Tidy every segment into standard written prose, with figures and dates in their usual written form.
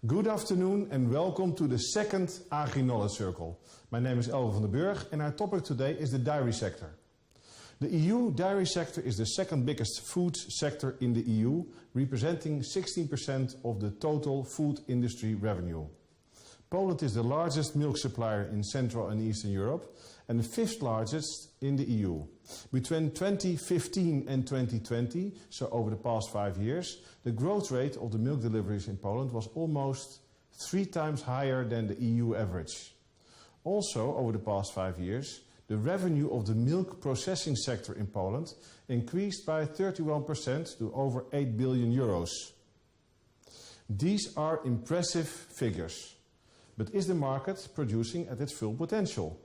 Good afternoon and welcome to the second Agri-Knowledge Circle. My name is Elro van den Burg and our topic today is the dairy sector. The EU dairy sector is the second biggest food sector in the EU, representing 16% of the total food industry revenue. Poland is the largest milk supplier in Central and Eastern Europe and the fifth largest in the EU. Between 2015 and 2020, so over the past 5 years, the growth rate of the milk deliveries in Poland was almost 3 times higher than the EU average. Also, over the past 5 years, the revenue of the milk processing sector in Poland increased by 31% to over 8 billion euros. These are impressive figures. But is the market producing at its full potential?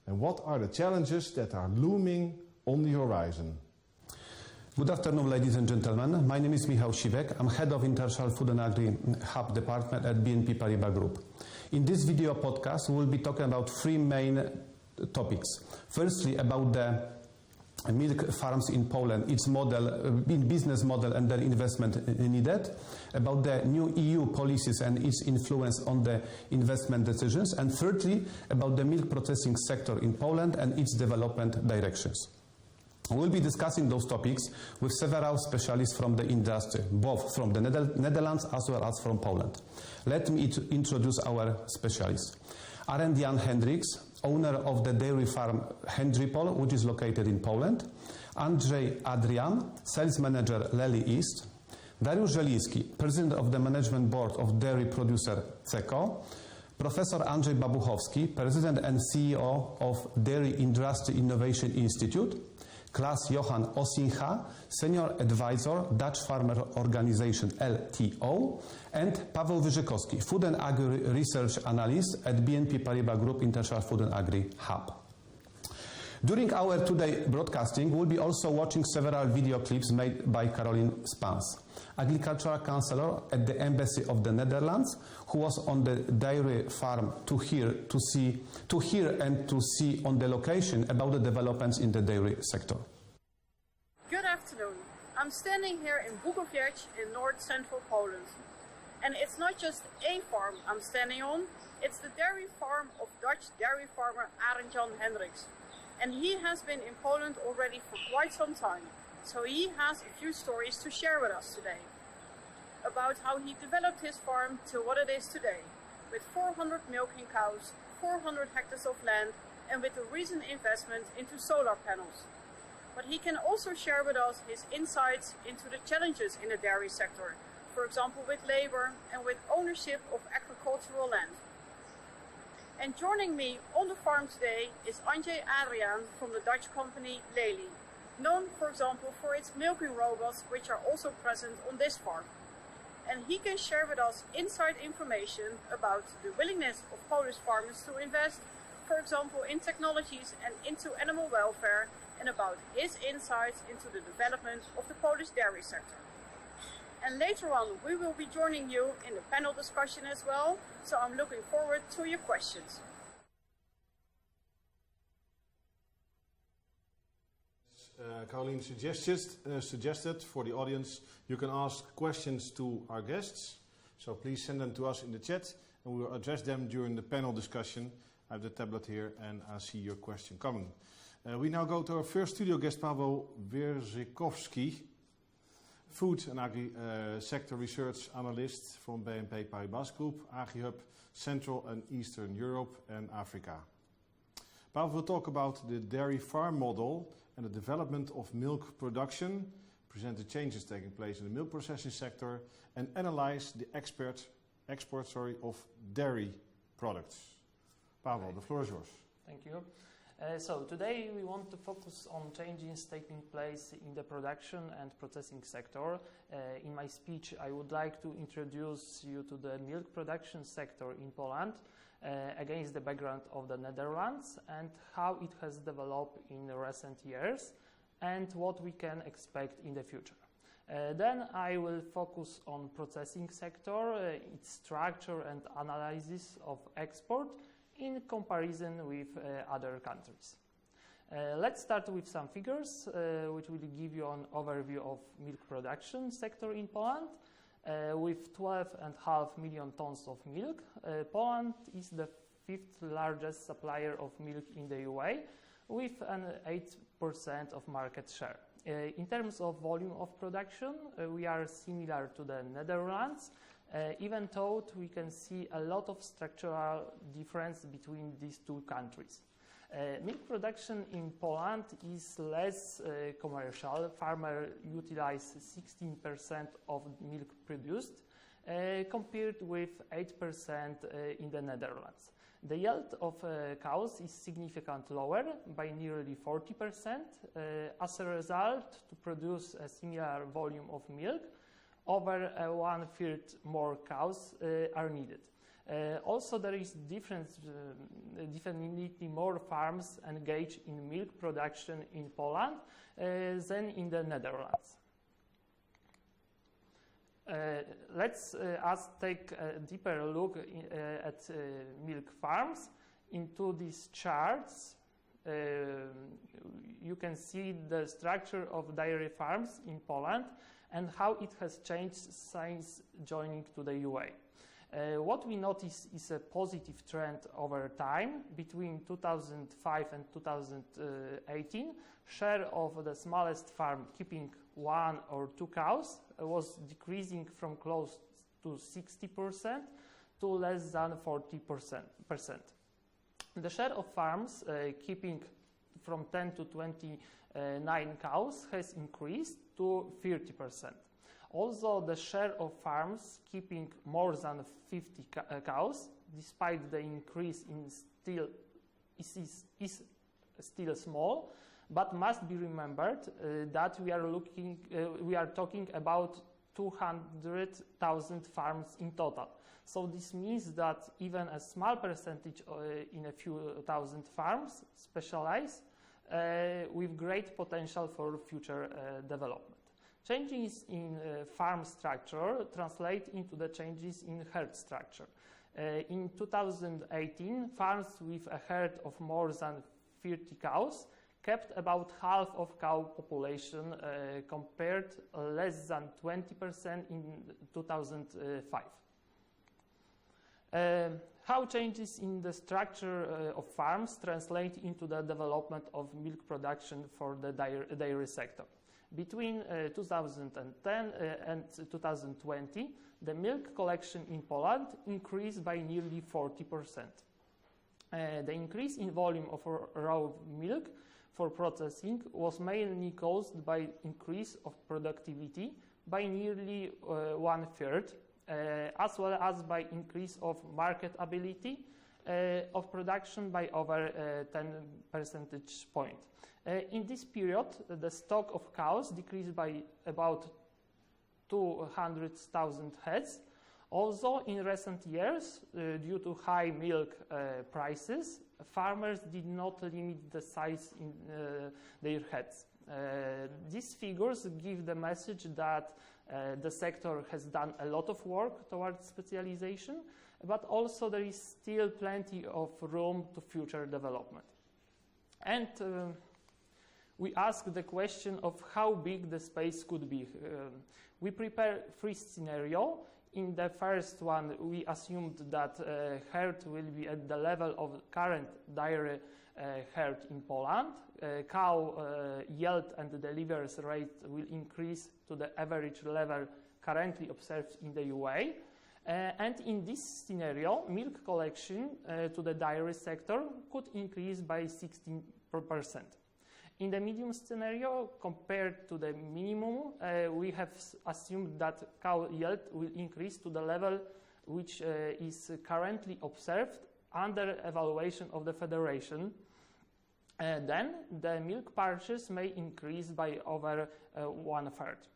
And what are the challenges that are looming on the horizon? Good afternoon, ladies and gentlemen. My name is Michał Siwek. I'm head of International Food and AgriHub department at BNP Paribas Group. In this video podcast, we will be talking about 3 main topics. Firstly, about the milk farms in Poland, its model, business model and their investment needed, about the new EU policies and its influence on the investment decisions, and thirdly, about the milk processing sector in Poland and its development directions. We will be discussing those topics with several specialists from the industry, both from the Netherlands as well as from Poland. Let me introduce our specialists. Arend Jan Hendriks, owner of the dairy farm Hendrikpol, which is located in Poland. Andrzej Adryan, sales manager Lely East. Dariusz Zielinski, president of the management board of dairy producer CEKO. Professor Andrzej Babuchowski, president and CEO of Dairy Industry Innovation Institute. Klaas Johan Osinga, senior advisor, Dutch Farmer Organization LTO, and Paweł Wyrzykowski, food and agri research analyst at BNP Paribas Group International Food and AgriHub. During our today broadcasting, we'll be also watching several video clips made by Caroline Spans, agricultural counselor at the Embassy of the Netherlands, who was on the dairy farm to hear and to see on the location about the developments in the dairy sector. Good afternoon. I'm standing here in Bukowiec in north-central Poland. And it's not just a farm I'm standing on, it's the dairy farm of Dutch dairy farmer Arend Jan Hendriks. And he has been in Poland already for quite some time. So he has a few stories to share with us today about how he developed his farm to what it is today, with 400 milking cows, 400 hectares of land, and with a recent investment into solar panels. But he can also share with us his insights into the challenges in the dairy sector, for example with labor and with ownership of agricultural land. And joining me on the farm today is Adryan from the Dutch company Lely, known, for example, for its milking robots, which are also present on this farm. And he can share with us inside information about the willingness of Polish farmers to invest, for example, in technologies and into animal welfare, and about his insights into the development of the Polish dairy sector. And later on, we will be joining you in the panel discussion as well, so I'm looking forward to your questions. Caroline suggested for the audience, you can ask questions to our guests. So please send them to us in the chat and we will address them during the panel discussion. I have the tablet here and I see your question coming. We now go to our first studio guest, Paweł Wyrzykowski, food and agri sector research analyst from BNP Paribas Group, AgriHub, Central and Eastern Europe and Africa. Paweł will talk about the dairy farm model and the development of milk production, present the changes taking place in the milk processing sector, and analyze the export of dairy products. Paweł, the floor is yours. Thank you. So today we want to focus on changes taking place in the production and processing sector. In my speech, I would like to introduce you to the milk production sector in Poland against the background of the Netherlands and how it has developed in recent years and what we can expect in the future. Then I will focus on processing sector, its structure and analysis of export in comparison with other countries. Let's start with some figures which will give you an overview of milk production sector in Poland. with 12.5 million tons of milk. Poland is the 5th largest supplier of milk in the UA, with an 8% of market share. In terms of volume of production, we are similar to the Netherlands, even though we can see a lot of structural difference between these two countries. Milk production in Poland is less commercial. Farmers utilize 16% of milk produced, compared with 8% in the Netherlands. The yield of cows is significantly lower by nearly 40%. As a result, to produce a similar volume of milk, over 1/3 more cows are needed. Also, there is definitely more farms engaged in milk production in Poland than in the Netherlands. Let's take a deeper look at milk farms. Into these charts, you can see the structure of dairy farms in Poland and how it has changed since joining to the UA. What we notice is a positive trend over time. Between 2005 and 2018, share of the smallest farm keeping 1 or 2 cows was decreasing from close to 60% to less than 40%. The share of farms keeping from 10 to 29 cows has increased to 30%. Also, the share of farms keeping more than 50 cows, despite the increase in is still small, but must be remembered that we are talking about 200,000 farms in total. So this means that even a small percentage in a few thousand farms specialize with great potential for future development. Changes in farm structure translate into the changes in herd structure. In 2018, farms with a herd of more than 30 cows kept about half of cow population compared less than 20% in 2005. How changes in the structure of farms translate into the development of milk production for the dairy sector. Between 2010 and 2020, the milk collection in Poland increased by nearly 40%. The increase in volume of raw milk for processing was mainly caused by increase of productivity by nearly 1/3, as well as by increase of marketability of production by over 10 percentage point. In this period, the stock of cows decreased by about 200,000 heads. Also, in recent years, due to high milk prices, farmers did not limit the size in their heads. These figures give the message that the sector has done a lot of work towards specialization, but also there is still plenty of room to future development. And we ask the question of how big the space could be. We prepare 3 scenarios. In the first one, we assumed that herd will be at the level of current dairy herd in Poland. Cow yield and the delivery rate will increase to the average level currently observed in the UA. And in this scenario, milk collection to the dairy sector could increase by 16%. In the medium scenario, compared to the minimum, we have assumed that cow yield will increase to the level which is currently observed under evaluation of the federation. Then the milk purchase may increase by over 1/3.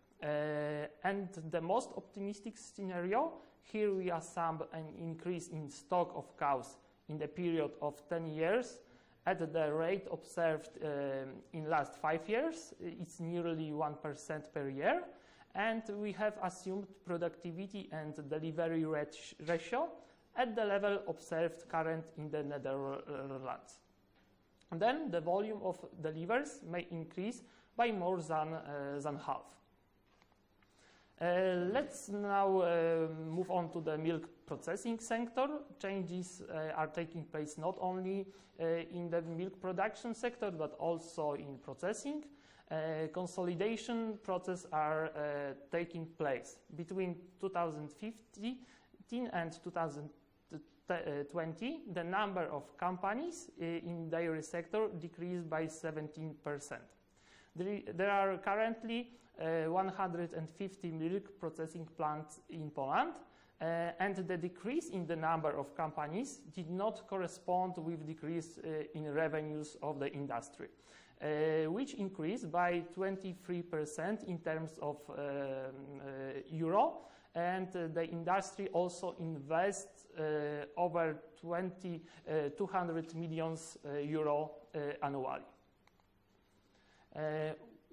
And the most optimistic scenario, here we assume an increase in stock of cows in the period of 10 years at the rate observed in last 5 years. It's nearly 1% per year. And we have assumed productivity and delivery ratio at the level observed current in the Netherlands. And then the volume of deliveries may increase by more than half. Let's now move on to the milk processing sector. Changes are taking place not only in the milk production sector, but also in processing. Consolidation process are taking place. Between 2015 and 2020, the number of companies in dairy sector decreased by 17%. There are currently 150 milk processing plants in Poland, and the decrease in the number of companies did not correspond with decrease in revenues of the industry, which increased by 23% in terms of euro, and the industry also invests over 200 million euro annually.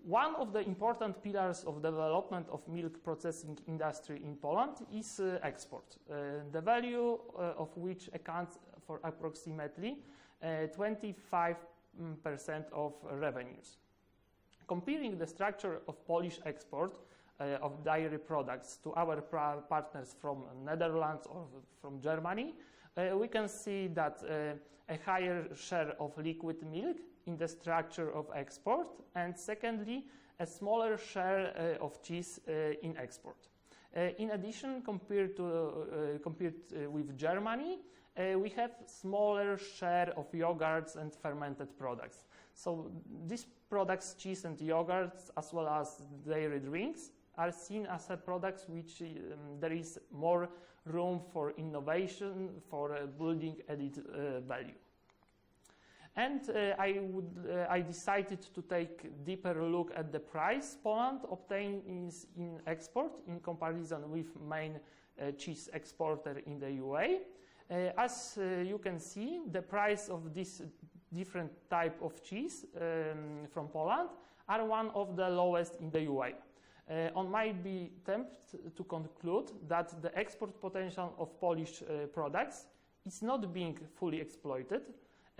One of the important pillars of development of milk processing industry in Poland is export, the value of which accounts for approximately 25% of revenues. Comparing the structure of Polish export of dairy products to our partners from Netherlands or from Germany, we can see that a higher share of liquid milk in the structure of export, and secondly, a smaller share of cheese in export. In addition, compared with Germany, we have smaller share of yogurts and fermented products. So these products, cheese and yogurts, as well as dairy drinks, are seen as products which there is more room for innovation, for building added value. And I decided to take a deeper look at the price Poland obtains in export in comparison with main cheese exporter in the UA. As you can see, the price of this different type of cheese from Poland are one of the lowest in the UA. One might be tempted to conclude that the export potential of Polish products is not being fully exploited,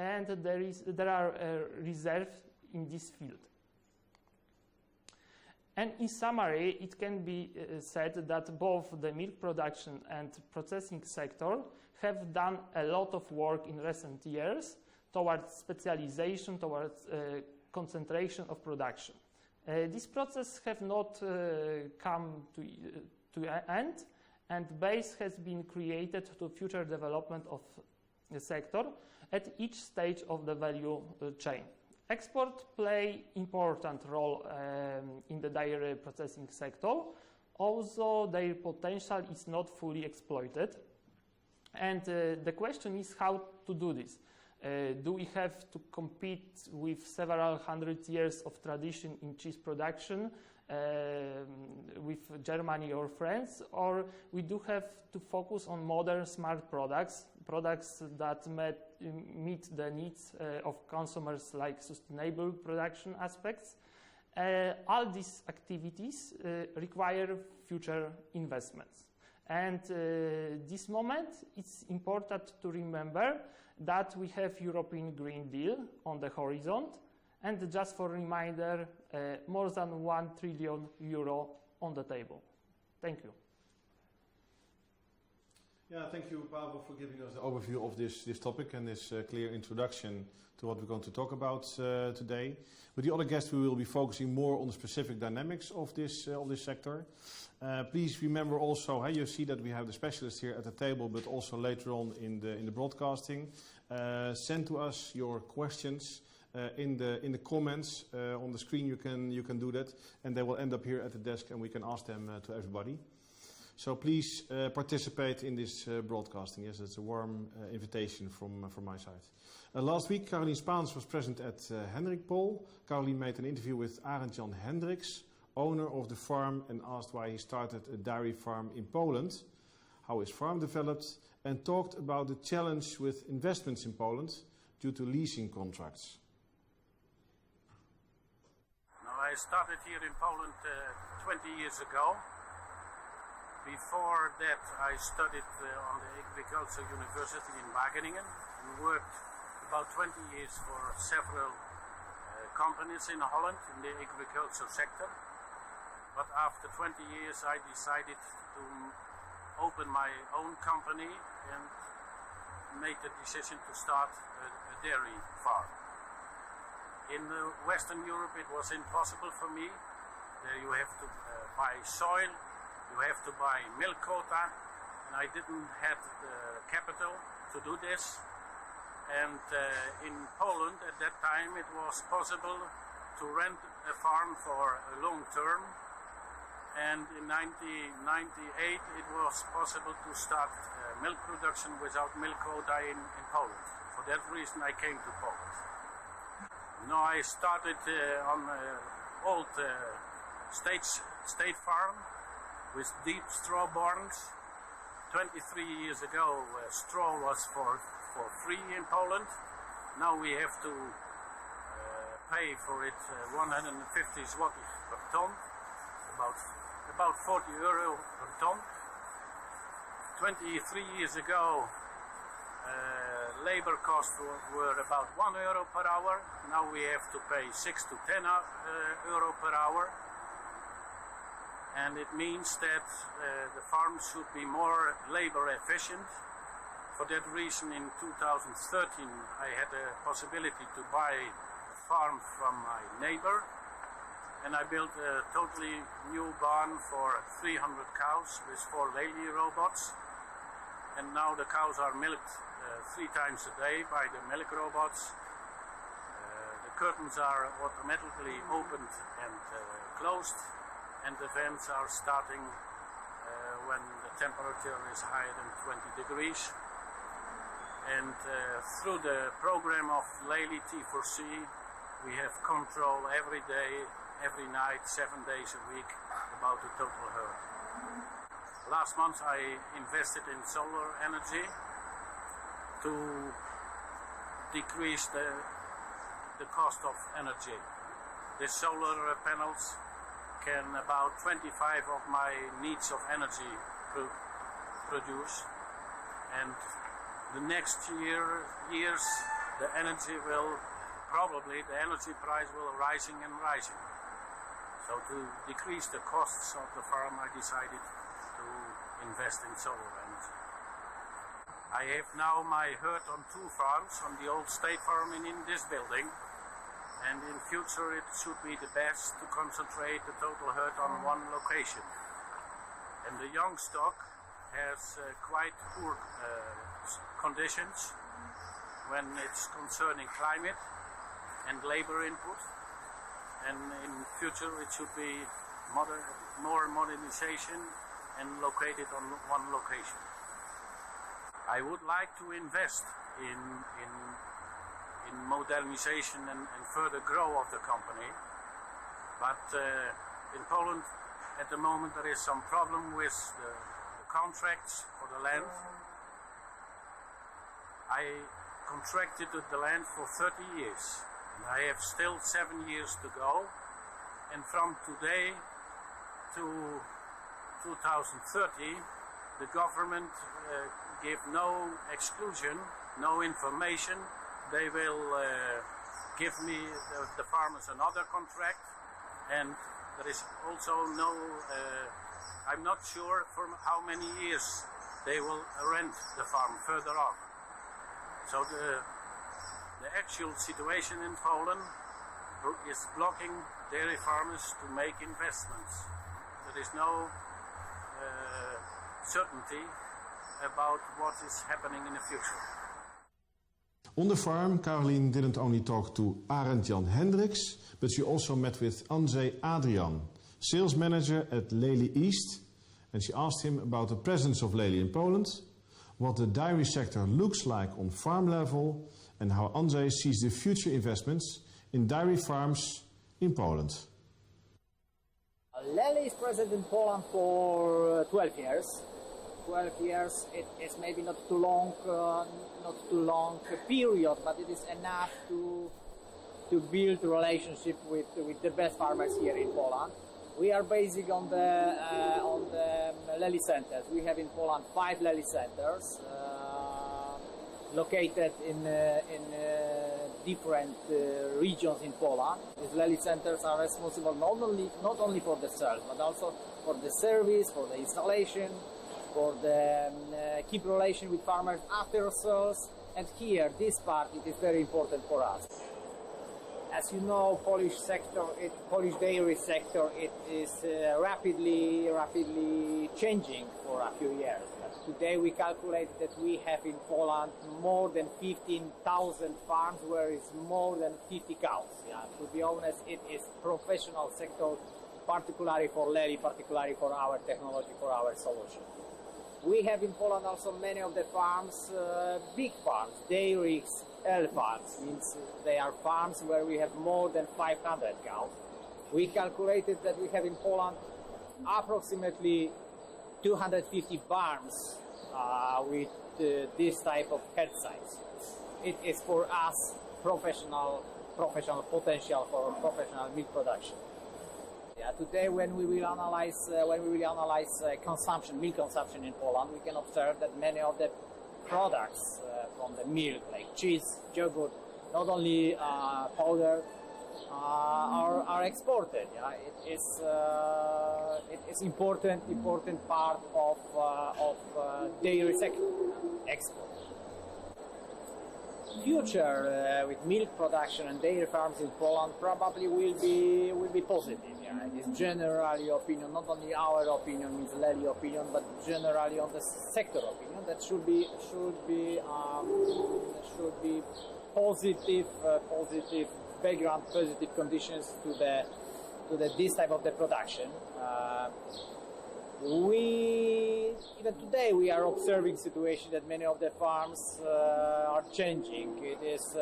and there are reserves in this field. And in summary, it can be said that both the milk production and processing sector have done a lot of work in recent years towards specialization, towards concentration of production. This process have not come to an end, and base has been created to future development of the sector at each stage of the value chain. Export play important role in the dairy processing sector, although their potential is not fully exploited. And the question is how to do this. Do we have to compete with several hundred years of tradition in cheese production with Germany or France, or we do have to focus on modern smart products that meet the needs of consumers, like sustainable production aspects? All these activities require future investments. And this moment, it's important to remember that we have European Green Deal on the horizon, and just for a reminder, more than 1 trillion euro on the table. Thank you. Yeah, thank you, Paweł, for giving us the overview of this topic and this clear introduction to what we're going to talk about today. With the other guests, we will be focusing more on the specific dynamics of this sector. Please remember also, you see that we have the specialists here at the table, but also later on in the broadcasting. Send to us your questions in the comments on the screen. You can do that, and they will end up here at the desk, and we can ask them to everybody. So please participate in this broadcasting. Yes, it's a warm invitation from my side. Last week, Caroline Spaans was present at Hendrikpol. Caroline made an interview with Arend Jan Hendriks, owner of the farm, and asked why he started a dairy farm in Poland, how his farm developed, and talked about the challenge with investments in Poland due to leasing contracts. Now, I started here in Poland 20 years ago. Before that, I studied on the Agricultural University in Wageningen and worked about 20 years for several companies in Holland in the agricultural sector. but after 20 years I decided to open my own company and made the decision to start a dairy farm. In Western Europe it was impossible for me. There you have to buy soil, you have to buy milk quota, and I didn't have the capital to do this. And in Poland at that time it was possible to rent a farm for a long term, and in 1998 it was possible to start milk production without milk quota in Poland. For that reason I came to Poland. Now I started on an old state farm with deep straw barns. 23 years ago straw was for free in Poland. Now we have to pay for it 150 zlotys per ton, about 40 euro per ton. 23 years ago labor costs were about 1 euro per hour. Now we have to pay 6 to 10 euro per hour. And it means that the farm should be more labor efficient. For that reason, in 2013, I had a possibility to buy a farm from my neighbor, and I built a totally new barn for 300 cows with 4 Lely robots. And now the cows are milked 3 times a day by the milk robots. The curtains are automatically opened and closed, and the vents are starting when the temperature is higher than 20 degrees. And through the program of Lely T4C, we have control every day, every night, 7 days a week about the total herd. Last month I invested in solar energy to decrease the cost of energy. The solar panels can about 25 of my needs of energy produce, and the next years the energy price will rising and rising. So to decrease the costs of the farm, I decided to invest in solar energy. I have now my herd on 2 farms, on the old state farm and in this building. And in future it should be the best to concentrate the total herd on one location. And the young stock has quite poor conditions when it's concerning climate and labor input. And in future it should be more modernization and located on one location. I would like to invest in modernization and further grow of the company, but in Poland at the moment there is some problem with the contracts for the land. I contracted the land for 30 years and I have still 7 years to go, and from today to 2030 the government give no exclusion, no information. They will give me, the farmers, another contract, and there is also no, I'm not sure for how many years they will rent the farm further on. So the actual situation in Poland is blocking dairy farmers to make investments. There is no certainty about what is happening in the future. On the farm, Caroline didn't only talk to Arend Jan Hendriks, but she also met with Adryan, sales manager at Lely East, and she asked him about the presence of Lely in Poland, what the dairy sector looks like on farm level, and how Andrzej sees the future investments in dairy farms in Poland. Lely is present in Poland for 12 years. 12 years, it's maybe not too long period, but it is enough to build a relationship with the best farmers here in Poland. We are based on the Lely centers. We have in Poland 5 Lely centers. located in different regions in Poland. These Lely centers are responsible not only for the sales, but also for the service, for the installation, for the keep relation with farmers after sales. And here, this part, it is very important for us. As you know, Polish dairy sector, it is rapidly changing for a few years. Today we calculate that we have in Poland more than 15,000 farms where it's more than 50 cows. Yeah, to be honest, it is professional sector, particularly for Lely, particularly for our technology, for our solution. We have in Poland also many of the farms, big farms, dairies, L farms, means they are farms where we have more than 500 cows. We calculated that we have in Poland approximately 250 farms with this type of head size. It is for us professional potential for professional milk production. Yeah, today when we will analyze milk consumption in Poland, we can observe that many of the products from the milk, like cheese, yogurt, not only powder, are exported. Yeah, it is important part of dairy sector export. Future with milk production and dairy farms in Poland probably will be positive. Yeah, it is generally opinion, not only our opinion, means Lely opinion, but generally on the sector opinion that should be positive background, positive conditions to this type of the production. Even today we are observing situation that many of the farms are changing. It is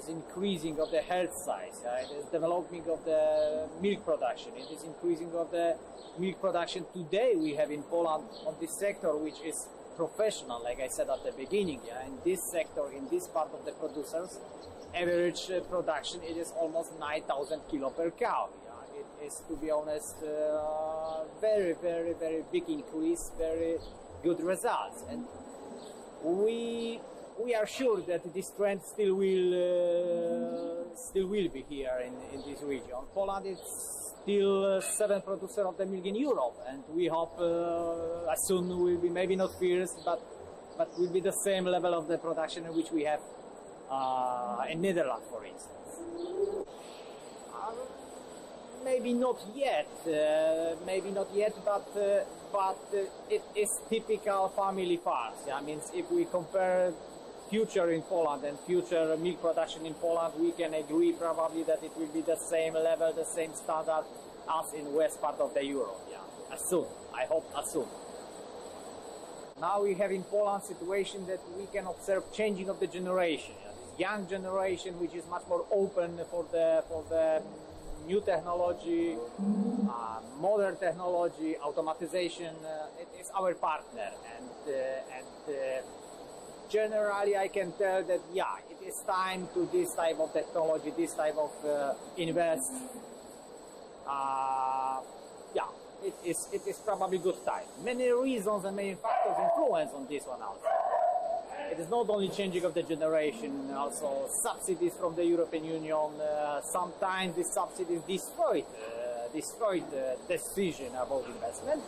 increasing of the herd size. It is developing of the milk production. It is increasing of the milk production. Today we have in Poland on this sector, which is professional, like I said at the beginning. Yeah, in this sector, in this part of the producers, average production it is almost 9,000 kilo per cow. Is, to be honest, very big increase, very good results, and we are sure that this trend still will be here in this region. Poland is still 7th producer of the milk in Europe, and we hope as soon will be maybe not first, but will be the same level of the production which we have in Netherlands, for instance. Maybe not yet, but it is typical family farms. Yeah? I mean, if we compare future in Poland and future milk production in Poland, we can agree probably that it will be the same level, the same standard as in west part of the Europe. Yeah, as soon. I hope as soon. Now we have in Poland situation that we can observe changing of the generation. Yeah? This young generation, which is much more open for the new technology, modern technology, automatization, it is our partner, and generally I can tell that yeah, it is time to this type of technology, this type of invest. Yeah, it is probably good time. Many reasons and many factors influence on this one also. It is not only changing of the generation, also subsidies from the European Union. Sometimes the subsidies destroyed decision about investment,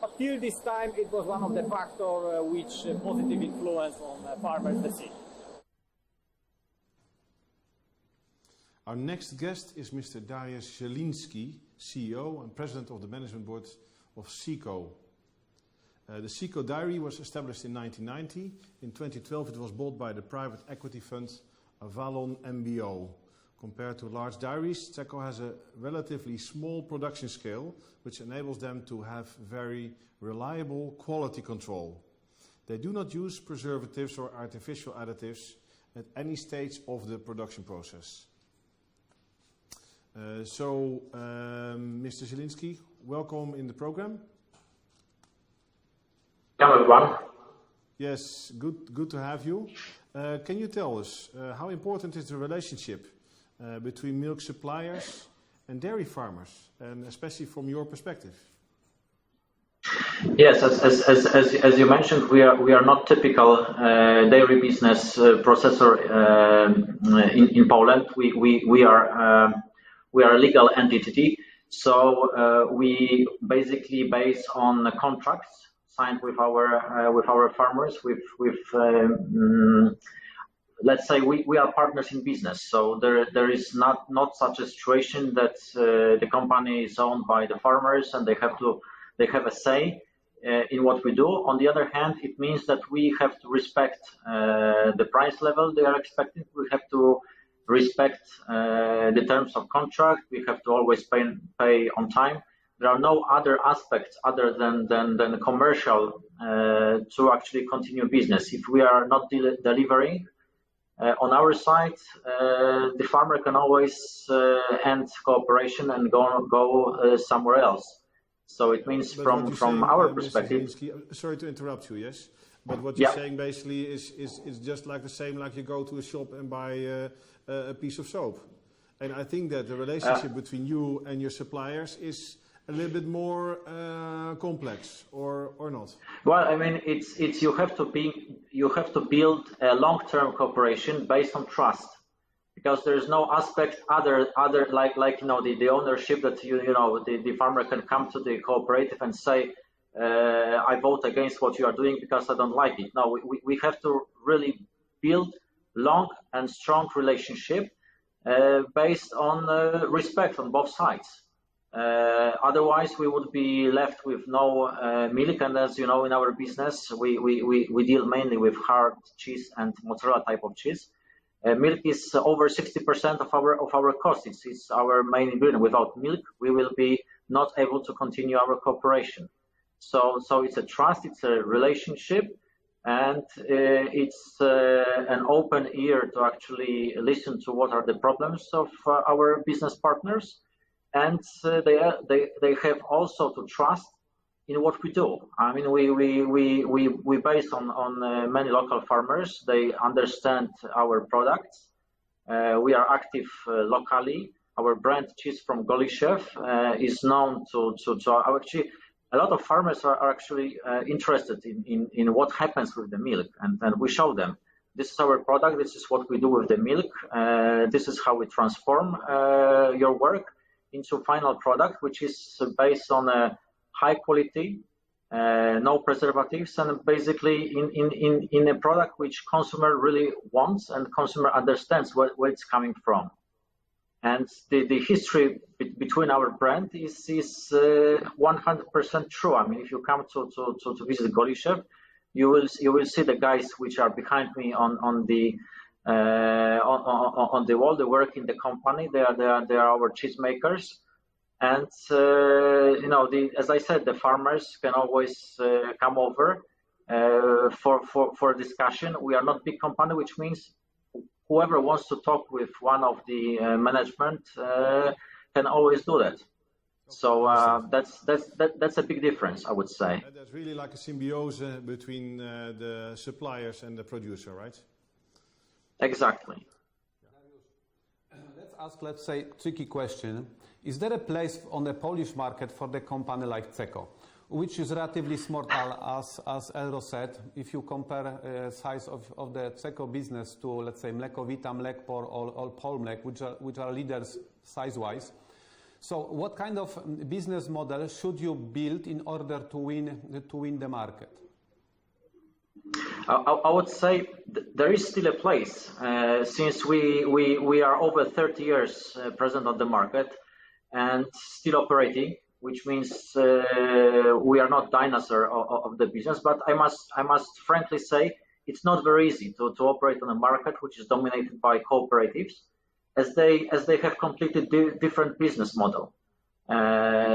but till this time it was one of the factors which positive influence on farmers' decision. Our next guest is Mr. Dariusz Zielinski, CEO and President of the Management Board of CEKO. The CEKO Dairy was established in 1990. In 2012 it was bought by the private equity fund Avalon MBO. Compared to large dairies, CEKO has a relatively small production scale, which enables them to have very reliable quality control. They do not use preservatives or artificial additives at any stage of the production process. Mr. Zielinski, welcome in the program. Hello, everyone. Yes, good to have you. Can you tell us how important is the relationship between milk suppliers and dairy farmers, and especially from your perspective? Yes, as you mentioned, we are not typical dairy business processor in Poland. We are a legal entity, so we basically base on contracts signed with our farmers. Let's say we are partners in business, so there is not such a situation that the company is owned by the farmers and they have a say in what we do. On the other hand, it means that we have to respect the price level they are expecting. We have to respect the terms of contract. We have to always pay on time. There are no other aspects other than commercial to actually continue business. If we are not delivering on our side, the farmer can always end cooperation and go somewhere else. So it means from our perspective. Sorry to interrupt you, yes? But what you're saying basically is just like the same like you go to a shop and buy a piece of soap. And I think that the relationship between you and your suppliers is a little bit more complex, or not? Well, I mean, it's you have to build a long-term cooperation based on trust, because there is no aspect other like the ownership that the farmer can come to the cooperative and say, I vote against what you are doing because I don't like it. No, we have to really build long and strong relationship based on respect on both sides. Otherwise, we would be left with no milk. And as you know, in our business, we deal mainly with hard cheese and mozzarella type of cheese. Milk is over 60% of our cost. It's our main ingredient. Without milk, we will be not able to continue our cooperation. So it's a trust, it's a relationship, and it's an open ear to actually listen to what are the problems of our business partners. And they have also to trust in what we do. I mean, we based on many local farmers. They understand our products. We are active locally. Our brand cheese from Goliszew is known to actually a lot of farmers are actually interested in what happens with the milk, and we show them this is our product. This is what we do with the milk. This is how we transform your work into final product, which is based on a high quality, no preservatives, and basically in a product which consumer really wants and consumer understands where it's coming from. And the history between our brand is 100% true. I mean, if you come to visit Goliszew, you will see the guys which are behind me on the wall. They work in the company. They are our cheese makers, and as I said, the farmers can always come over for discussion. We are not big company, which means whoever wants to talk with one of the management can always do that. So that's a big difference, I would say. That's really like a symbiosis between the suppliers and the producer, right? Exactly. Let's ask, let's say, tricky question. Is there a place on the Polish market for the company like CEKO, which is relatively small, as Elro said? If you compare size of the CEKO business to, let's say, Mlekowita, Mlekpor, or Polmlek, which are leaders size-wise. So what kind of business model should you build in order to win the market? I would say there is still a place since we are over 30 years present on the market and still operating, which means we are not dinosaur of the business. But I must frankly say it's not very easy to operate on a market which is dominated by cooperatives, as they have completely different business model.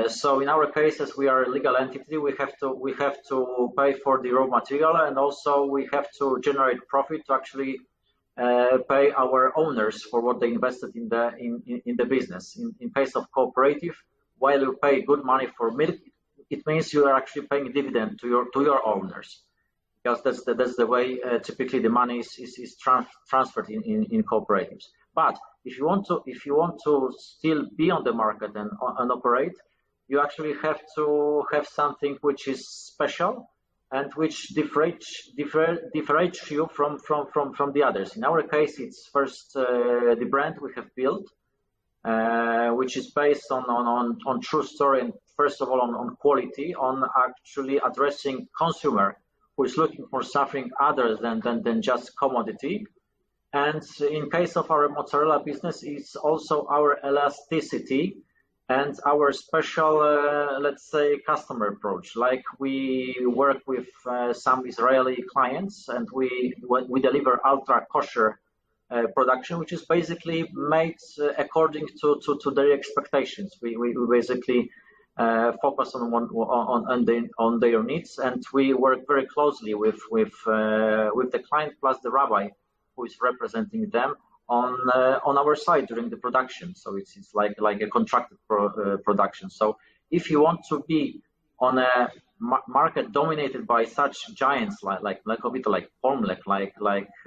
So in our case, as we are a legal entity, we have to pay for the raw material, and also we have to generate profit to actually pay our owners for what they invested in the business. In case of cooperative, while you pay good money for milk, it means you are actually paying dividend to your owners, because that's the way typically the money is transferred in cooperatives. But if you want to still be on the market and operate, you actually have to have something which is special and which differentiates you from the others. In our case, it's first the brand we have built, which is based on true story and first of all on quality, on actually addressing consumer who is looking for something other than just commodity. And in case of our mozzarella business, it's also our elasticity and our special, let's say, customer approach. Like we work with some Israeli clients, and we deliver ultra kosher production, which is basically made according to their expectations. We basically focus on their needs, and we work very closely with the client plus the rabbi who is representing them on our side during the production. So it's like a contracted production. So if you want to be on a market dominated by such giants like Mlekowito, like Polmlek, like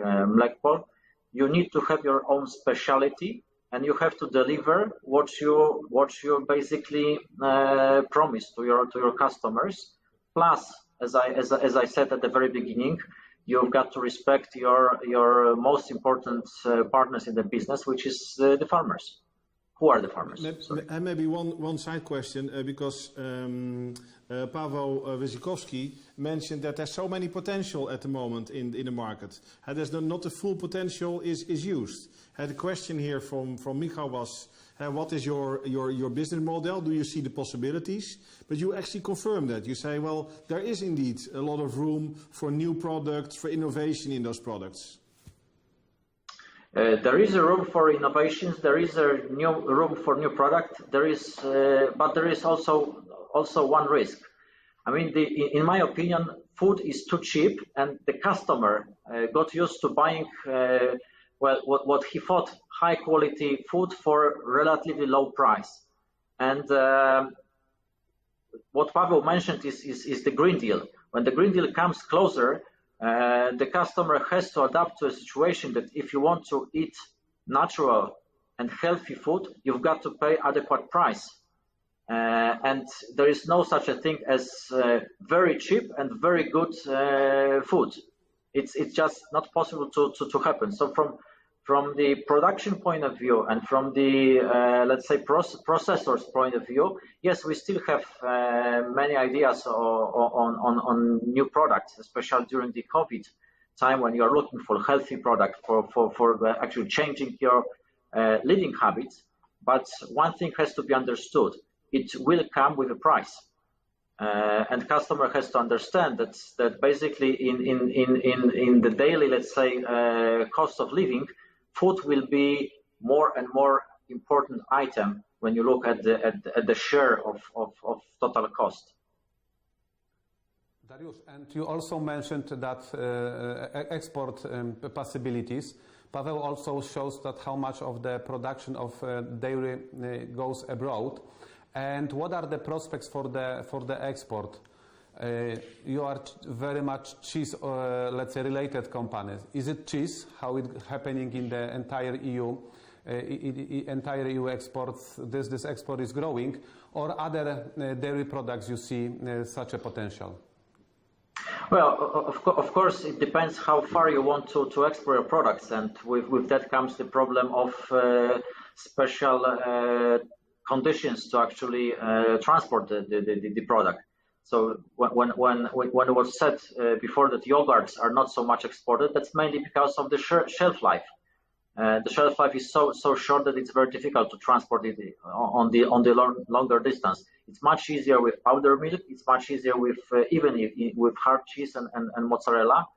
Mlekpol, you need to have your own specialty, and you have to deliver what you basically promise to your customers. Plus, as I said at the very beginning, you've got to respect your most important partners in the business, which is the farmers. Who are the farmers? And maybe one side question, because Paweł Wyrzykowski mentioned that there's so many potential at the moment in the market. There's not the full potential is used. The question here from Michał was, what is your business model? Do you see the possibilities? But you actually confirm that. You say, well, there is indeed a lot of room for new products, for innovation in those products. There is a room for innovations. There is a room for new product. There is, but there is also one risk. I mean, in my opinion, food is too cheap, and the customer got used to buying what he thought high quality food for relatively low price. And what Paweł mentioned is the Green Deal. When the Green Deal comes closer, the customer has to adapt to a situation that if you want to eat natural and healthy food, you've got to pay adequate price. And there is no such a thing as very cheap and very good food. It's just not possible to happen. So from the production point of view and from the let's say processors point of view, yes, we still have many ideas on new products, especially during the COVID time when you are looking for healthy product for actually changing your living habits. But one thing has to be understood: it will come with a price, and customer has to understand that basically in the daily, let's say, cost of living, food will be more and more important item when you look at the share of total cost. Dariusz, and you also mentioned that export possibilities. Paweł also shows that how much of the production of dairy goes abroad, and what are the prospects for the export? You are very much cheese, let's say, related companies. Is it cheese? How it happening in the entire EU? Entire EU exports. This export is growing, or other dairy products you see such a potential? Well, of course, it depends how far you want to export your products, and with that comes the problem of special conditions to actually transport the product. So when it was said before that yogurts are not so much exported, that's mainly because of the shelf life. The shelf life is so short that it's very difficult to transport it on the longer distance. It's much easier with powder milk. It's much easier with even with hard cheese and mozzarella.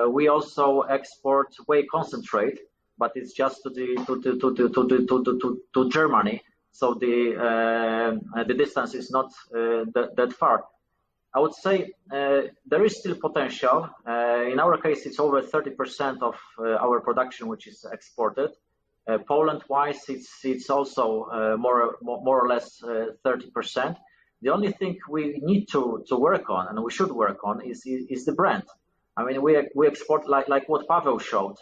We also export whey concentrate, but it's just to Germany. So the distance is not that far. I would say there is still potential. In our case, it's over 30% of our production which is exported. Poland-wise, it's also more or less 30%. The only thing we need to work on, and we should work on, is the brand. I mean, we export like what Paweł showed.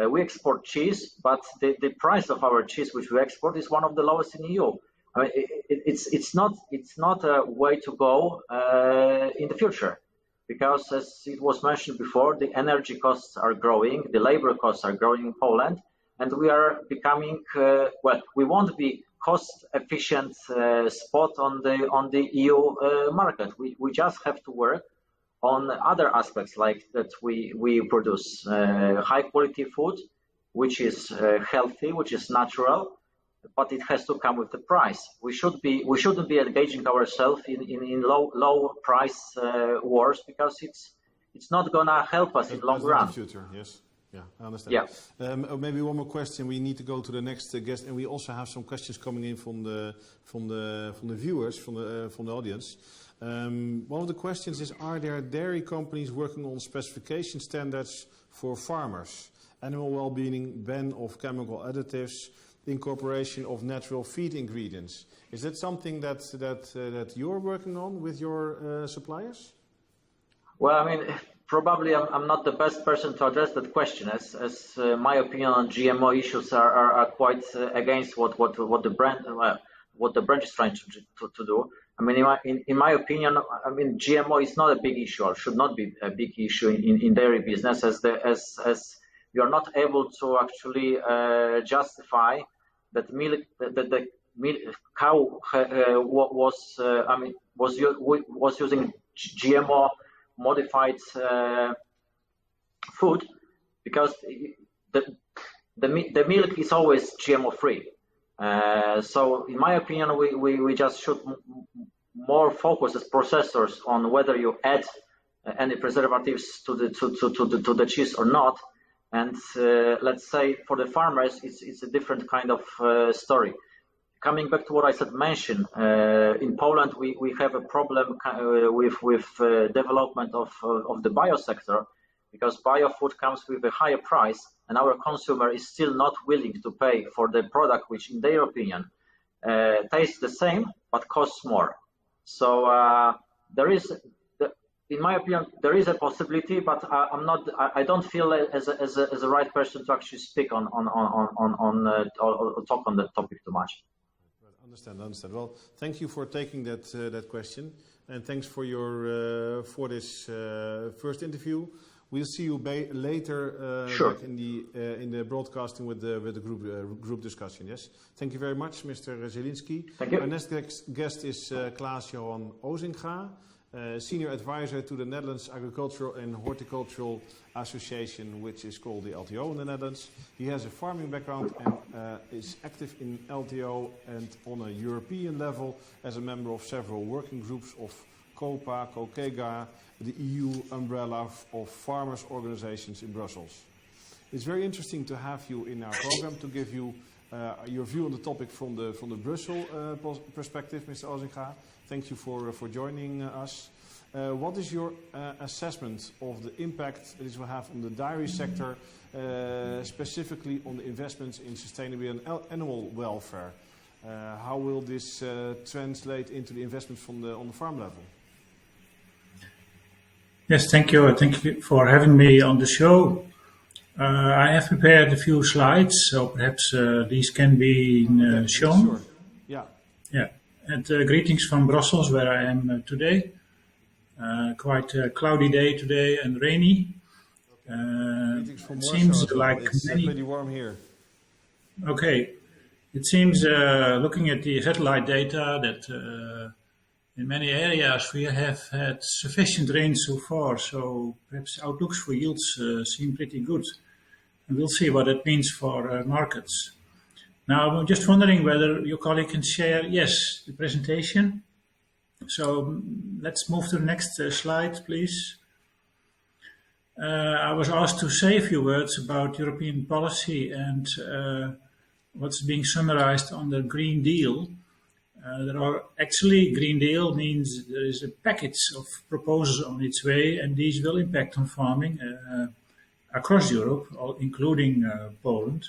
We export cheese, but the price of our cheese which we export is one of the lowest in EU. I mean, it's not a way to go in the future, because as it was mentioned before, the energy costs are growing, the labor costs are growing in Poland, and we are becoming we won't be cost efficient spot on the EU market. We just have to work on other aspects, like that we produce high quality food, which is healthy, which is natural, but it has to come with the price. We shouldn't be engaging ourselves in low price wars, because it's not gonna help us in the long run. The future, yes. Yeah, I understand. Yeah. Maybe one more question. We need to go to the next guest, and we also have some questions coming in from the viewers, from the audience. One of the questions is: are there dairy companies working on specification standards for farmers, animal well-being, ban of chemical additives, incorporation of natural feed ingredients? Is that something that you're working on with your suppliers? Well, I mean, probably I'm not the best person to address that question, as my opinion on GMO issues are quite against what the branch is trying to do. I mean, in my opinion, I mean, GMO is not a big issue, or should not be a big issue in dairy business, as you are not able to actually justify that the cow was using GMO modified food, because the milk is always GMO free. So in my opinion, we just should more focus as processors on whether you add any preservatives to the cheese or not. And let's say for the farmers, it's a different kind of story. Coming back to what I mentioned, in Poland we have a problem with development of the bio sector, because bio food comes with a higher price, and our consumer is still not willing to pay for the product which, in their opinion, tastes the same but costs more. So in my opinion, there is a possibility, but I don't feel as a right person to actually speak on talk on that topic too much. Understand. Well, thank you for taking that question, and thanks for your for this first interview. We'll see you later sure. in the broadcasting with the group discussion. Yes. Thank you very much, Mr. Zielinski. Thank you. Our next guest is Klaas Johan Osinga, Senior Advisor to the Netherlands Agricultural and Horticultural Association, which is called the LTO in the Netherlands. He has a farming background and is active in LTO and on a European level as a member of several working groups of COPA, COCEGA, the EU umbrella of farmers' organizations in Brussels. It's very interesting to have you in our program to give you your view on the topic from the Brussels perspective, Mr. Osinga. Thank you for joining us. What is your assessment of the impact this will have on the dairy sector, specifically on the investments in sustainability and animal welfare? How will this translate into the investments on the farm level? Yes, thank you. Thank you for having me on the show. I have prepared a few slides, so perhaps these can be shown. Sure. Yeah. And greetings from Brussels, where I am today. Quite a cloudy day today and rainy. It seems like it's pretty warm here. Okay. It seems, looking at the satellite data, that in many areas we have had sufficient rain so far, so perhaps outlooks for yields seem pretty good. And we'll see what it means for markets. Now, I'm just wondering whether your colleague can share, yes, the presentation. So let's move to the next slide, please. I was asked to say a few words about European policy and what's being summarized on the Green Deal. There are actually, Green Deal means there is a package of proposals on its way, and these will impact on farming across Europe, including Poland,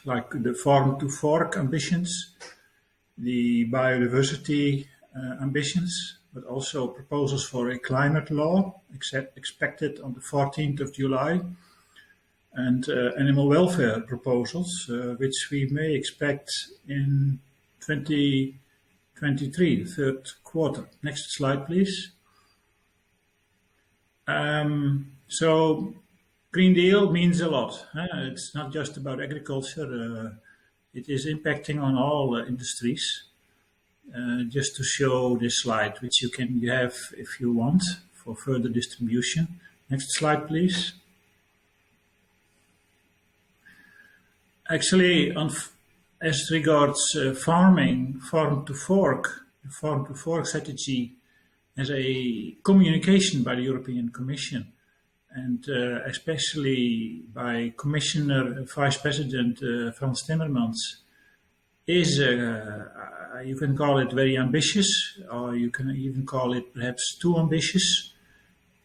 like the farm to fork ambitions, the biodiversity ambitions, but also proposals for a climate law expected on the 14th of July, and animal welfare proposals, which we may expect in 2023, the third quarter. Next slide, please. So Green Deal means a lot. It's not just about agriculture. It is impacting on all industries. Just to show this slide, which you have if you want for further distribution. Next slide, please. Actually, as regards farming, farm to fork strategy as a communication by the European Commission, and especially by Commissioner Vice President Frans Timmermans, is, you can call it very ambitious, or you can even call it perhaps too ambitious.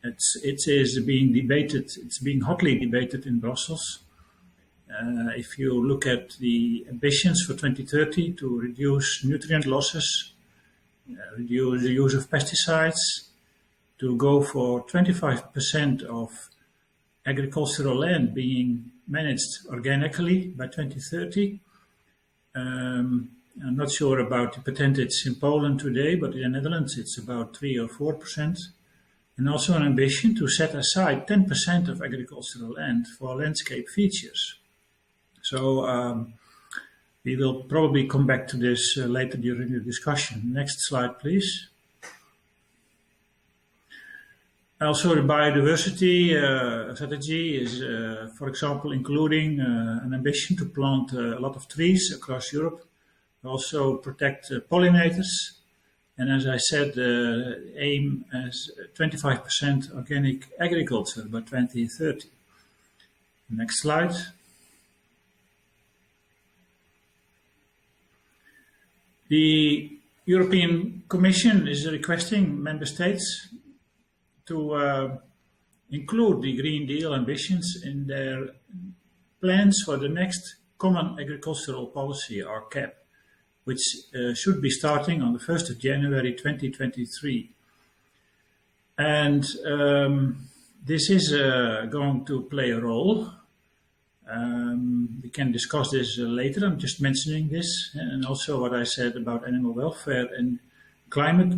It is being debated, it's being hotly debated in Brussels. If you look at the ambitions for 2030 to reduce nutrient losses, reduce the use of pesticides, to go for 25% of agricultural land being managed organically by 2030. I'm not sure about the percentage in Poland today, but in the Netherlands it's about 3 or 4%. And also an ambition to set aside 10% of agricultural land for landscape features. So we will probably come back to this later during the discussion. Next slide, please. Also, the biodiversity strategy is, for example, including an ambition to plant a lot of trees across Europe. Also protect pollinators. And as I said, aim as 25% organic agriculture by 2030. Next slide. The European Commission is requesting member states to include the Green Deal ambitions in their plans for the next Common Agricultural Policy, or CAP, which should be starting on the 1st of January 2023. And this is going to play a role. We can discuss this later. I'm just mentioning this, and also what I said about animal welfare and climate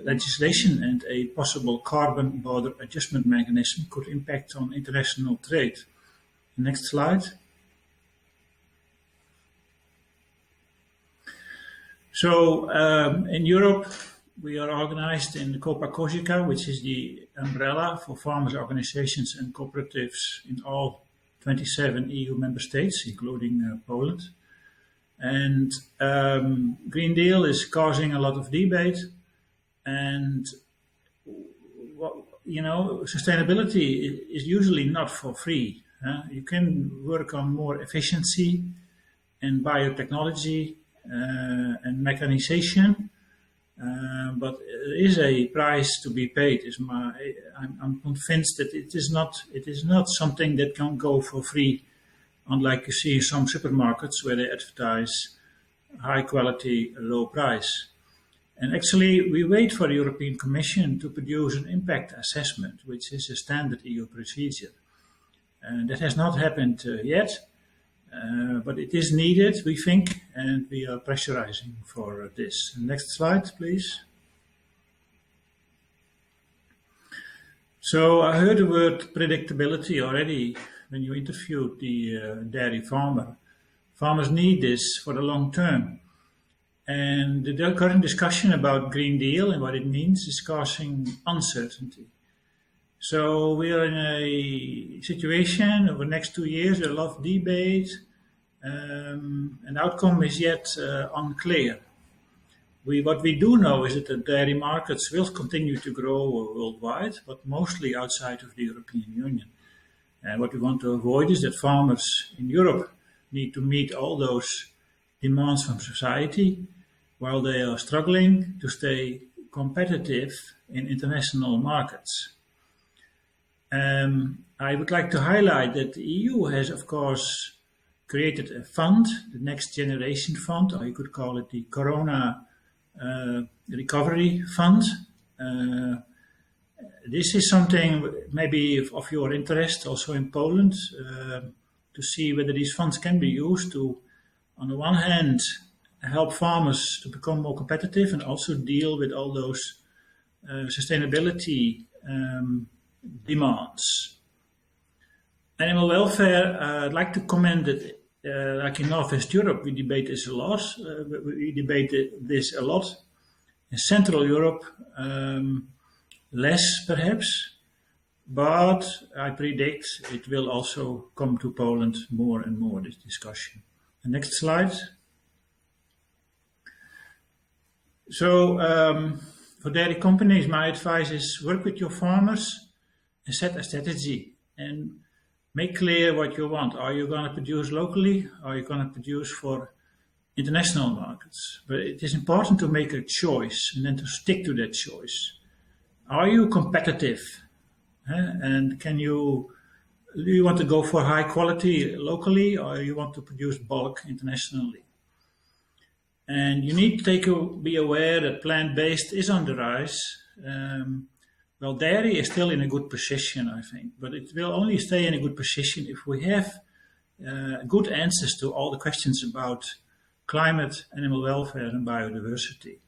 legislation and a possible carbon border adjustment mechanism could impact on international trade. Next slide. So in Europe, we are organized in the Copa Cogeca, which is the umbrella for farmers' organizations and cooperatives in all 27 EU member states, including Poland. And Green Deal is causing a lot of debate. And, you know, sustainability is usually not for free. You can work on more efficiency and biotechnology and mechanization, but there is a price to be paid. I'm convinced that it is not something that can go for free, unlike you see in some supermarkets where they advertise high quality, low price. And actually, we wait for the European Commission to produce an impact assessment, which is a standard EU procedure. And that has not happened yet. But it is needed, we think, and we are pressurizing for this. Next slide, please. So I heard the word predictability already when you interviewed the dairy farmer. Farmers need this for the long term. And the current discussion about Green Deal and what it means is causing uncertainty. So we are in a situation over the next 2 years, a lot of debate, and outcome is yet unclear. What we do know is that the dairy markets will continue to grow worldwide, but mostly outside of the European Union. And what we want to avoid is that farmers in Europe need to meet all those demands from society while they are struggling to stay competitive in international markets. I would like to highlight that the EU has, of course, created a fund, the Next Generation Fund, or you could call it the Corona Recovery Fund. This is something maybe of your interest also in Poland, to see whether these funds can be used to, on the one hand, help farmers to become more competitive and also deal with all those sustainability demands. Animal welfare, I'd like to comment that like in Northwest Europe, we debate this a lot. In Central Europe, less perhaps, but I predict it will also come to Poland more and more, this discussion. The next slide. So for dairy companies, my advice is work with your farmers and set a strategy and make clear what you want. Are you going to produce locally? Are you going to produce for international markets? But it is important to make a choice and then to stick to that choice. Are you competitive? And do you want to go for high quality locally, or you want to produce bulk internationally? And you need to be aware that plant-based is on the rise. Well, dairy is still in a good position, I think, but it will only stay in a good position if we have good answers to all the questions about climate, animal welfare, and biodiversity.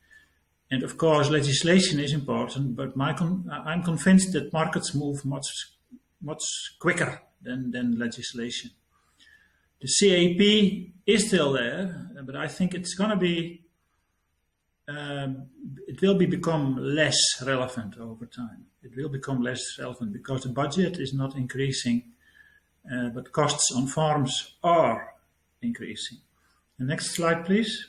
And of course, legislation is important, but I'm convinced that markets move much quicker than legislation. The CAP is still there, but I think it's going to be, it will become less relevant over time. It will become less relevant because the budget is not increasing, but costs on farms are increasing. The next slide, please.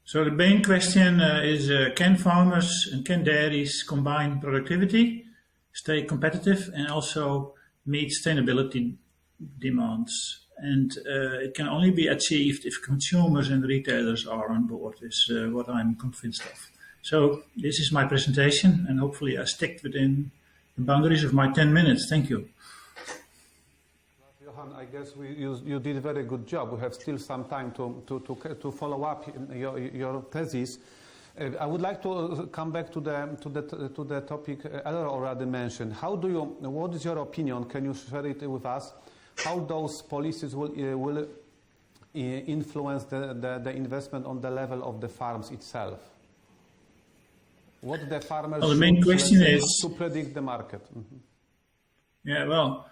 So the main question is, can farmers and can dairies combine productivity, stay competitive, and also meet sustainability demands? And it can only be achieved if consumers and retailers are on board, is what I'm convinced of. So this is my presentation, and hopefully I stick within the boundaries of my 10 minutes. Thank you. Johan, I guess you did a very good job. We have still some time to follow up your thesis. I would like to come back to the topic Elro already mentioned. What is your opinion? Can you share it with us? How those policies will influence the investment on the level of the farms itself? What the farmers the main question is to predict the market. Mm-hmm. Yeah, well,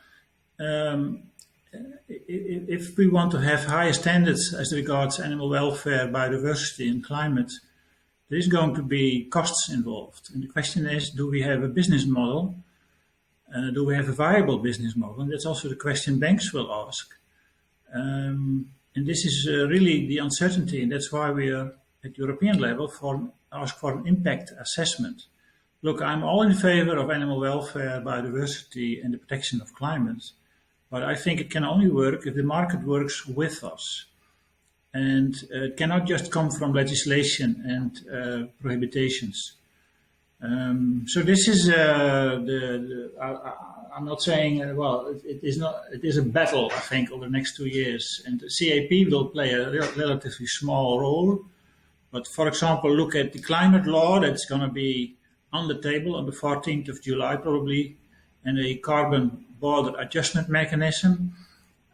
if we want to have higher standards as regards animal welfare, biodiversity, and climate, there is going to be costs involved. And the question is, do we have a business model? Do we have a viable business model? And that's also the question banks will ask. And this is really the uncertainty, and that's why we are at European level ask for an impact assessment. Look, I'm all in favor of animal welfare, biodiversity, and the protection of climate, but I think it can only work if the market works with us. And it cannot just come from legislation and prohibitions. So this is I'm not saying it is a battle, I think, over the next 2 years, and the CAP will play a relatively small role. But for example, look at the climate law that's going to be on the table on the 14th of July probably, and a carbon border adjustment mechanism.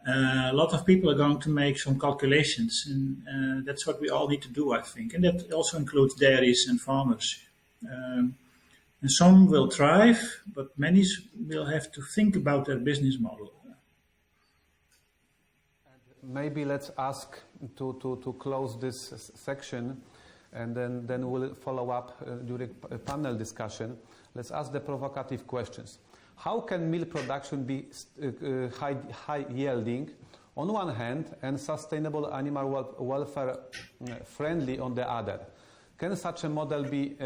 A lot of people are going to make some calculations, and that's what we all need to do, I think, and that also includes dairies and farmers. And some will thrive, but many will have to think about their business model. Maybe let's ask to close this section, and then we'll follow up during a panel discussion. Let's ask the provocative questions. How can milk production be high yielding on one hand and sustainable animal welfare friendly on the other? Can such a model be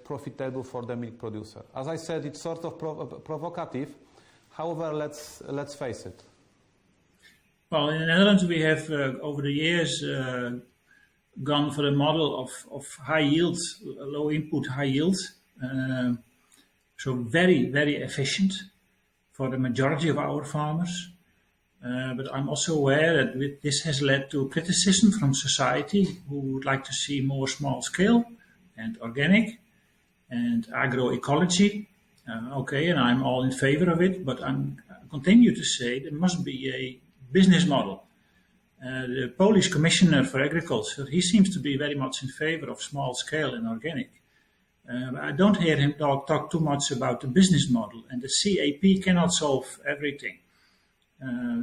profitable for the milk producer? As I said, it's sort of provocative. However, let's face it. Well, in the Netherlands, we have over the years gone for the model of high yields, low input, high yields. So very, very efficient for the majority of our farmers. But I'm also aware that this has led to criticism from society, who would like to see more small scale and organic and agroecology. Okay, and I'm all in favor of it, but I continue to say there must be a business model. The Polish Commissioner for Agriculture, he seems to be very much in favor of small scale and organic. I don't hear him talk too much about the business model, and the CAP cannot solve everything.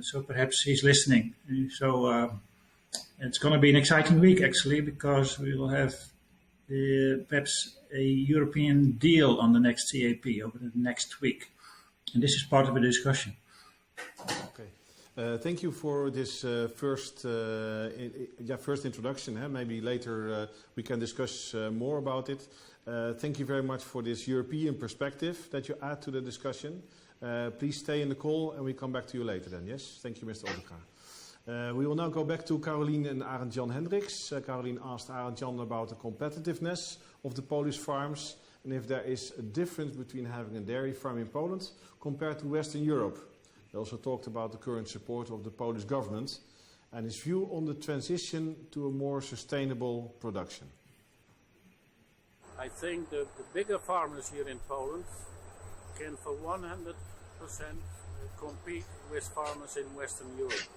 So perhaps he's listening. So it's going to be an exciting week, actually, because we will have perhaps a European deal on the next CAP over the next week. And this is part of the discussion. Okay. Thank you for this first introduction. Maybe later we can discuss more about it. Thank you very much for this European perspective that you add to the discussion. Please stay in the call and we come back to you later then. Yes? Thank you, Mr. Osinga. We will now go back to Caroline and Arend Jan Hendriks. Caroline asked Arend Jan about the competitiveness of the Polish farms and if there is a difference between having a dairy farm in Poland compared to Western Europe. He also talked about the current support of the Polish government and his view on the transition to a more sustainable production. I think the bigger farmers here in Poland can for 100% compete with farmers in Western Europe.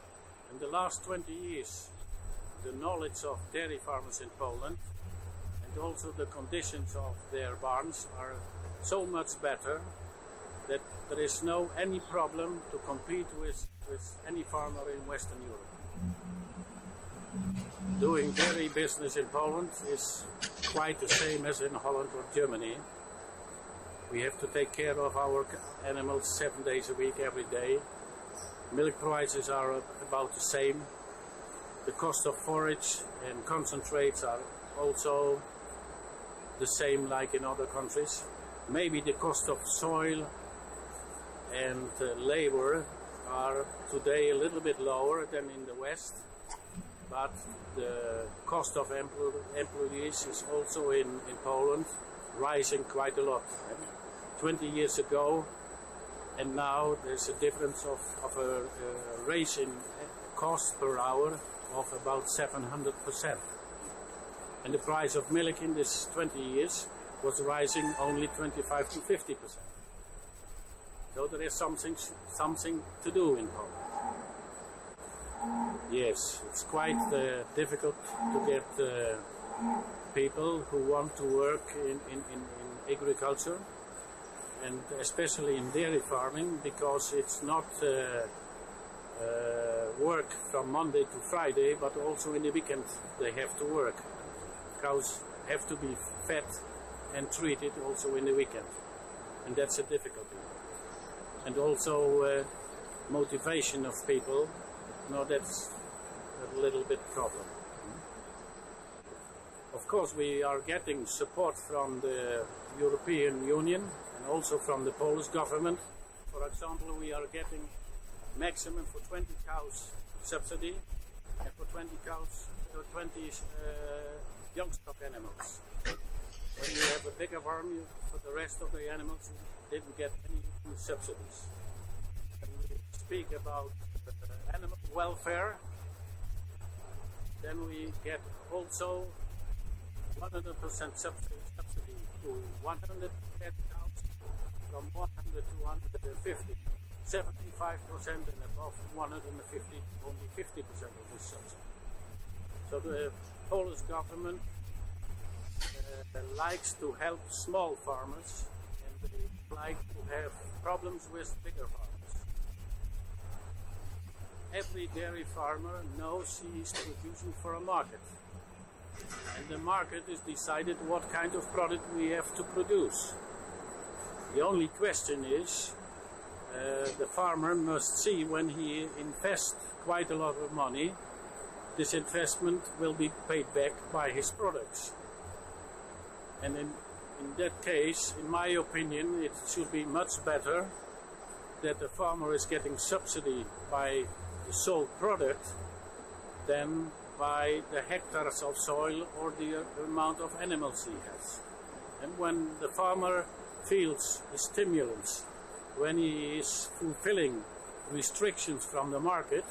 In the last 20 years, the knowledge of dairy farmers in Poland and also the conditions of their barns are so much better that there is no any problem to compete with any farmer in Western Europe. Doing dairy business in Poland is quite the same as in Holland or Germany. We have to take care of our animals 7 days a week, every day. Milk prices are about the same. The cost of forage and concentrates are also the same like in other countries. Maybe the cost of soil and labor are today a little bit lower than in the West, but the cost of employees is also in Poland rising quite a lot. 20 years ago and now there's a difference of a raise in cost per hour of about 700%. And the price of milk in this 20 years was rising only 25 to 50%. So there is something to do in Poland. Yes, it's quite difficult to get people who want to work in agriculture, and especially in dairy farming, because it's not work from Monday to Friday, but also in the weekend they have to work. Cows have to be fed and treated also in the weekend, and that's a difficulty. And also motivation of people, that's a little bit problem. Of course, we are getting support from the European Union and also from the Polish government. For example, we are getting maximum for 20 cows subsidy and for 20 cows, 20 young stock animals. When you have a bigger farm, for the rest of the animals, you didn't get any subsidies. And we speak about animal welfare, then we get also 100% subsidy to 100 cows, from 100 to 150, 75% and above 150, only 50% of this subsidy. So the Polish government likes to help small farmers, and they like to have problems with bigger farmers. Every dairy farmer knows he is producing for a market. And the market is decided what kind of product we have to produce. The only question is, the farmer must see when he invests quite a lot of money, this investment will be paid back by his products. And in that case, in my opinion, it should be much better that the farmer is getting subsidy by the sold product than by the hectares of soil or the amount of animals he has. And when the farmer feels the stimulants, when he is fulfilling restrictions from the market,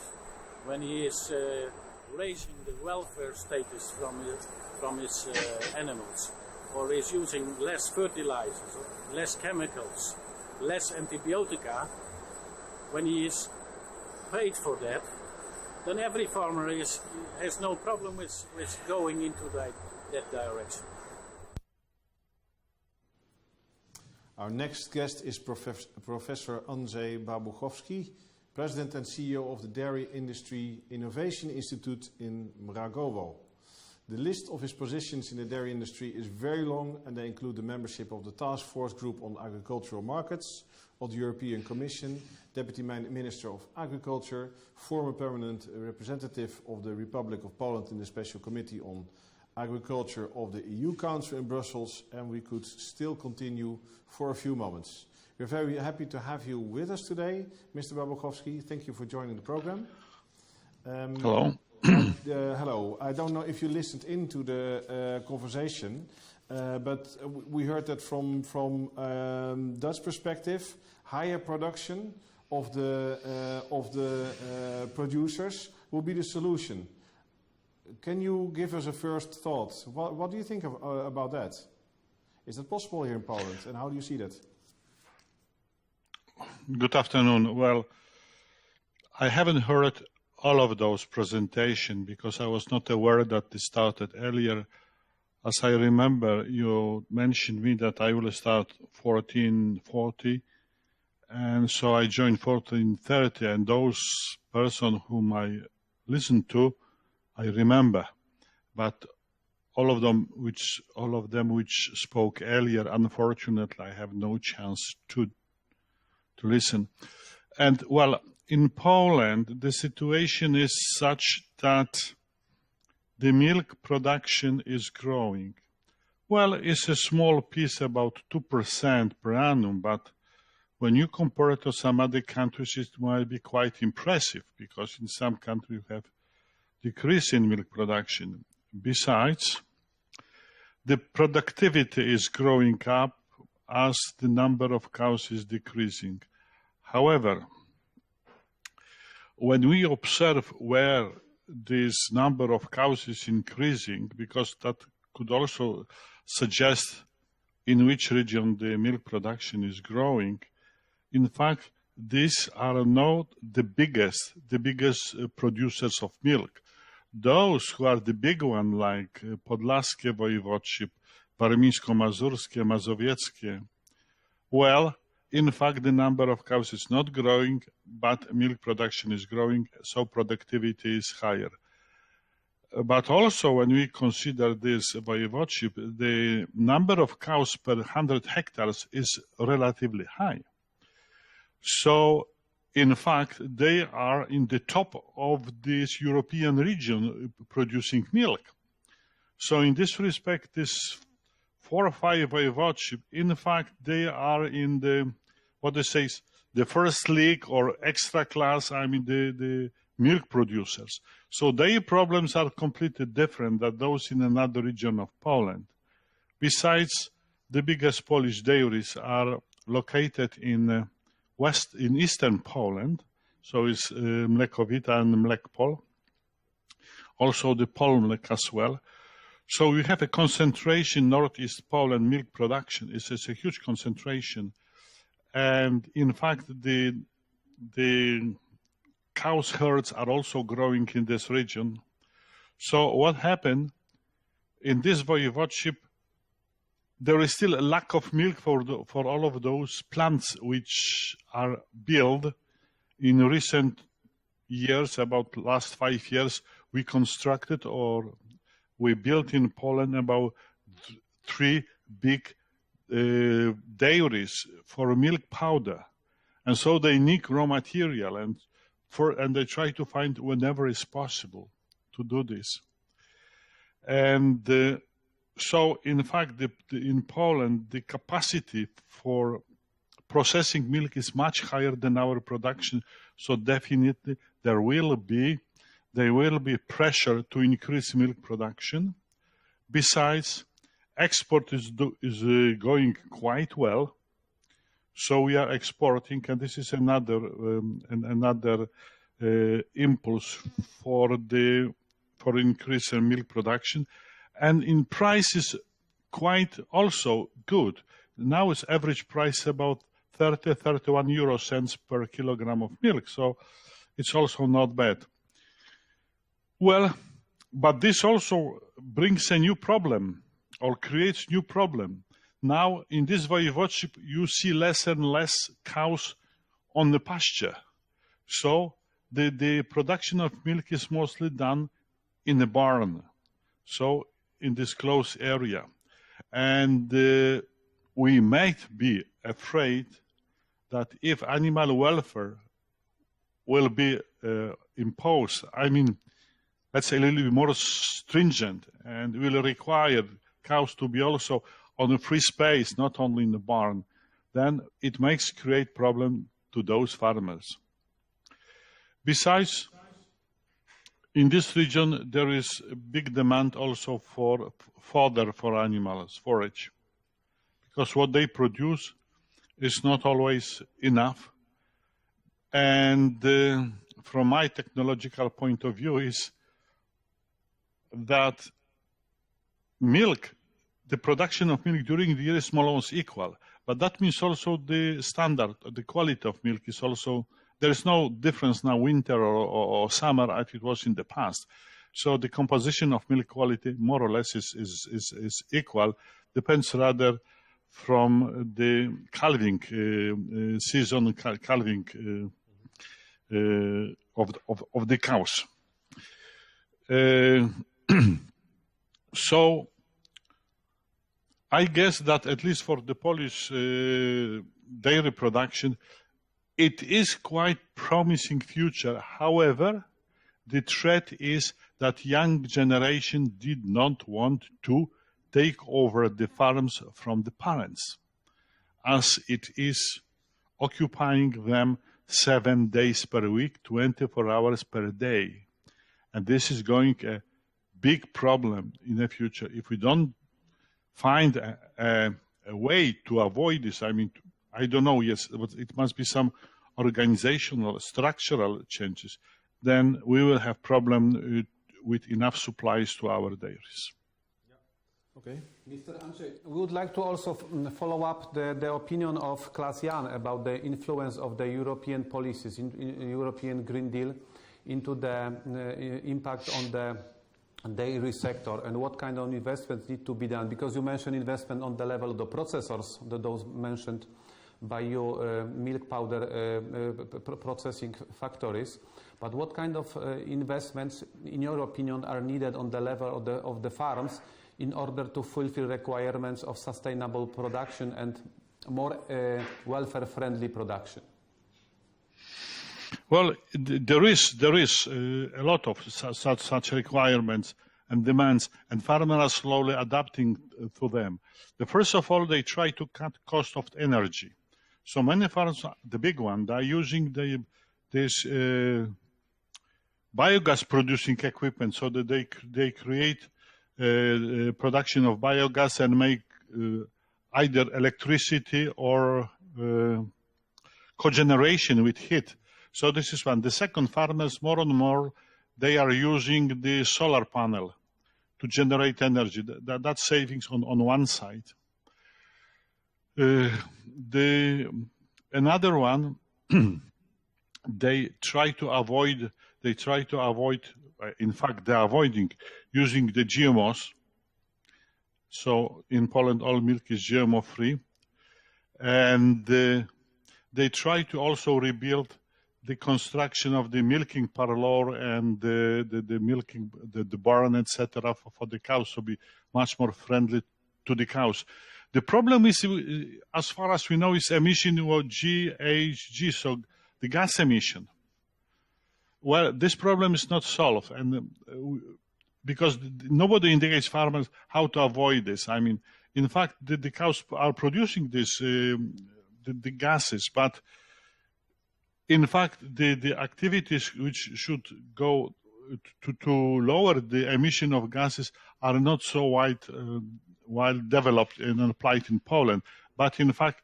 when he is raising the welfare status from his animals, or is using less fertilizers, less chemicals, less antibiotica, when he is paid for that, then every farmer has no problem with going into that direction. Our next guest is Professor Andrzej Babuchowski, President and CEO of the Dairy Industry Innovation Institute in Mragowo. The list of his positions in the dairy industry is very long, and they include the membership of the Task Force Group on Agricultural Markets of the European Commission, Deputy Minister of Agriculture, former permanent representative of the Republic of Poland in the Special Committee on Agriculture of the EU Council in Brussels, and we could still continue for a few moments. We're very happy to have you with us today, Mr. Babuchowski. Thank you for joining the program. Hello. Hello. I don't know if you listened into the conversation, but we heard that from Dutch perspective, higher production of the producers will be the solution. Can you give us a first thought? What do you think about that? Is that possible here in Poland, and how do you see that? Good afternoon. Well, I haven't heard all of those presentations because I was not aware that they started earlier. As I remember, you mentioned me that I will start 14:40, and so I joined 14:30, and those persons whom I listened to, I remember, but all of them which spoke earlier, unfortunately, I have no chance to listen. And well, in Poland, the situation is such that the milk production is growing. Well, it's a small piece, about 2% per annum, but when you compare it to some other countries, it might be quite impressive, because in some countries you have decrease in milk production. Besides, the productivity is growing up as the number of cows is decreasing. However, when we observe where this number of cows is increasing, because that could also suggest in which region the milk production is growing, in fact, these are not the biggest producers of milk. Those who are the big one, like Podlaskie Voivodeship, Warmińsko-Mazurskie, Mazowieckie, well, in fact, the number of cows is not growing, but milk production is growing, so productivity is higher. But also, when we consider this voivodeship, the number of cows per 100 hectares is relatively high. So, in fact, they are in the top of this European region producing milk. So, in this respect, this 4 or 5 voivodeship, in fact, they are in the, what they say, the first league or extra class, I mean, the milk producers. So their problems are completely different than those in another region of Poland. Besides, the biggest Polish dairies are located in eastern Poland, so it's Mlekowita and Mlekpol, also the Polmlek as well. So we have a concentration northeast Poland milk production. It's a huge concentration, and in fact the cows herds are also growing in this region. So what happened in this voivodeship? There is still a lack of milk for all of those plants which are built in recent years. About last 5 years, we constructed or we built in Poland about 3 big dairies for milk powder, and so they need raw material, and they try to find whenever is possible to do this. And so, in fact, in Poland, the capacity for processing milk is much higher than our production. So definitely there will be pressure to increase milk production. Besides, export is going quite well. So we are exporting, and this is another impulse for increase in milk production. And in prices, quite also good. Now it's average price about 31 euro cents per kilogram of milk, so it's also not bad. Well, but this also brings a new problem or creates new problem. Now, in this voivodeship, you see less and less cows on the pasture. So the production of milk is mostly done in the barn, so in this close area. And we might be afraid that if animal welfare will be imposed, I mean, let's say a little bit more stringent, and will require cows to be also on a free space, not only in the barn, then it makes create problem to those farmers. Besides, in this region, there is a big demand also for fodder for animals, forage, because what they produce is not always enough. And from my technological point of view is that milk, the production of milk during the year is more or less equal, but that means also the standard, the quality of milk is also, there is no difference now winter or summer as it was in the past. So the composition of milk quality more or less is equal, depends rather from the calving season, calving of the cows. So I guess that at least for the Polish dairy production, it is quite promising future. However, the threat is that young generation did not want to take over the farms from the parents, as it is occupying them 7 days per week, 24 hours per day. And this is going a big problem in the future. If we don't find a way to avoid this, I mean, I don't know, yes, but it must be some organizational, structural changes, then we will have problem with enough supplies to our dairies. Okay. Mr. Andrzej, we would like to also follow up the opinion of Klaas Jan about the influence of the European policies, in European Green Deal, into the impact on the dairy sector and what kind of investments need to be done. Because you mentioned investment on the level of the processors, those mentioned by you, milk powder processing factories. But what kind of investments, in your opinion, are needed on the level of the farms in order to fulfill requirements of sustainable production and more welfare-friendly production? Well, there is a lot of such requirements and demands, and farmers are slowly adapting to them. First of all, they try to cut cost of energy. So many farms, the big one, they are using this biogas producing equipment, so that they create production of biogas and make either electricity or cogeneration with heat. So this is one. The second, farmers more and more, they are using the solar panel to generate energy. That's savings on one side. Another one, they try to avoid, in fact, they're avoiding using the GMOs. So in Poland, all milk is GMO free. And they try to also rebuild the construction of the milking parlor and the milking, the barn, etc., for the cows to be much more friendly to the cows. The problem is, as far as we know, is emission of GHG, so the gas emission. Well, this problem is not solved, and because nobody indicates farmers how to avoid this. I mean, in fact, the cows are producing this, the gases, but in fact, the activities which should go to lower the emission of gases are not so well developed and applied in Poland. But in fact,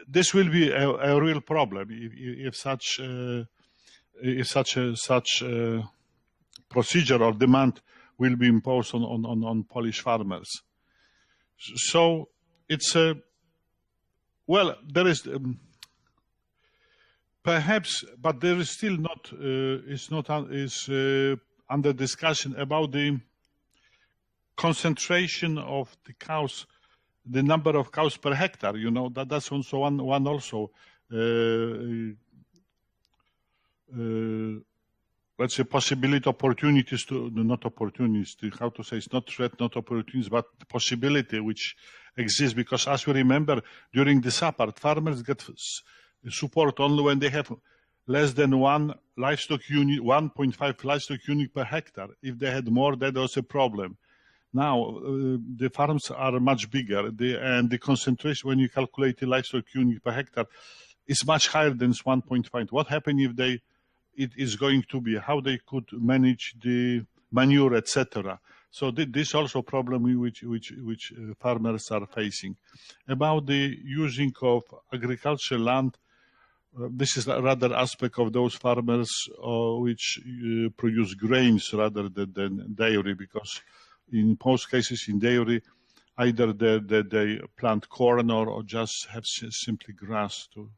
this will be a real problem if such procedure or demand will be imposed on Polish farmers. So it's well, there is. Perhaps, but there is still not under discussion about the concentration of the cows, the number of cows per hectare. You know, that's also one also. Let's say possibility, opportunities to, not opportunities, how to say, it's not threat, not opportunities, but possibility which exists, because as we remember, during the SAPART, farmers get support only when they have less than one livestock unit, 1.5 livestock unit per hectare. If they had more, that was a problem. Now, the farms are much bigger, and the concentration, when you calculate the livestock unit per hectare, is much higher than 1.5. What happens if it is going to be, how they could manage the manure, etc. So this also a problem which farmers are facing. About the using of agricultural land, this is rather aspect of those farmers which produce grains rather than dairy, because in most cases in dairy, either they plant corn or just have simply grass to.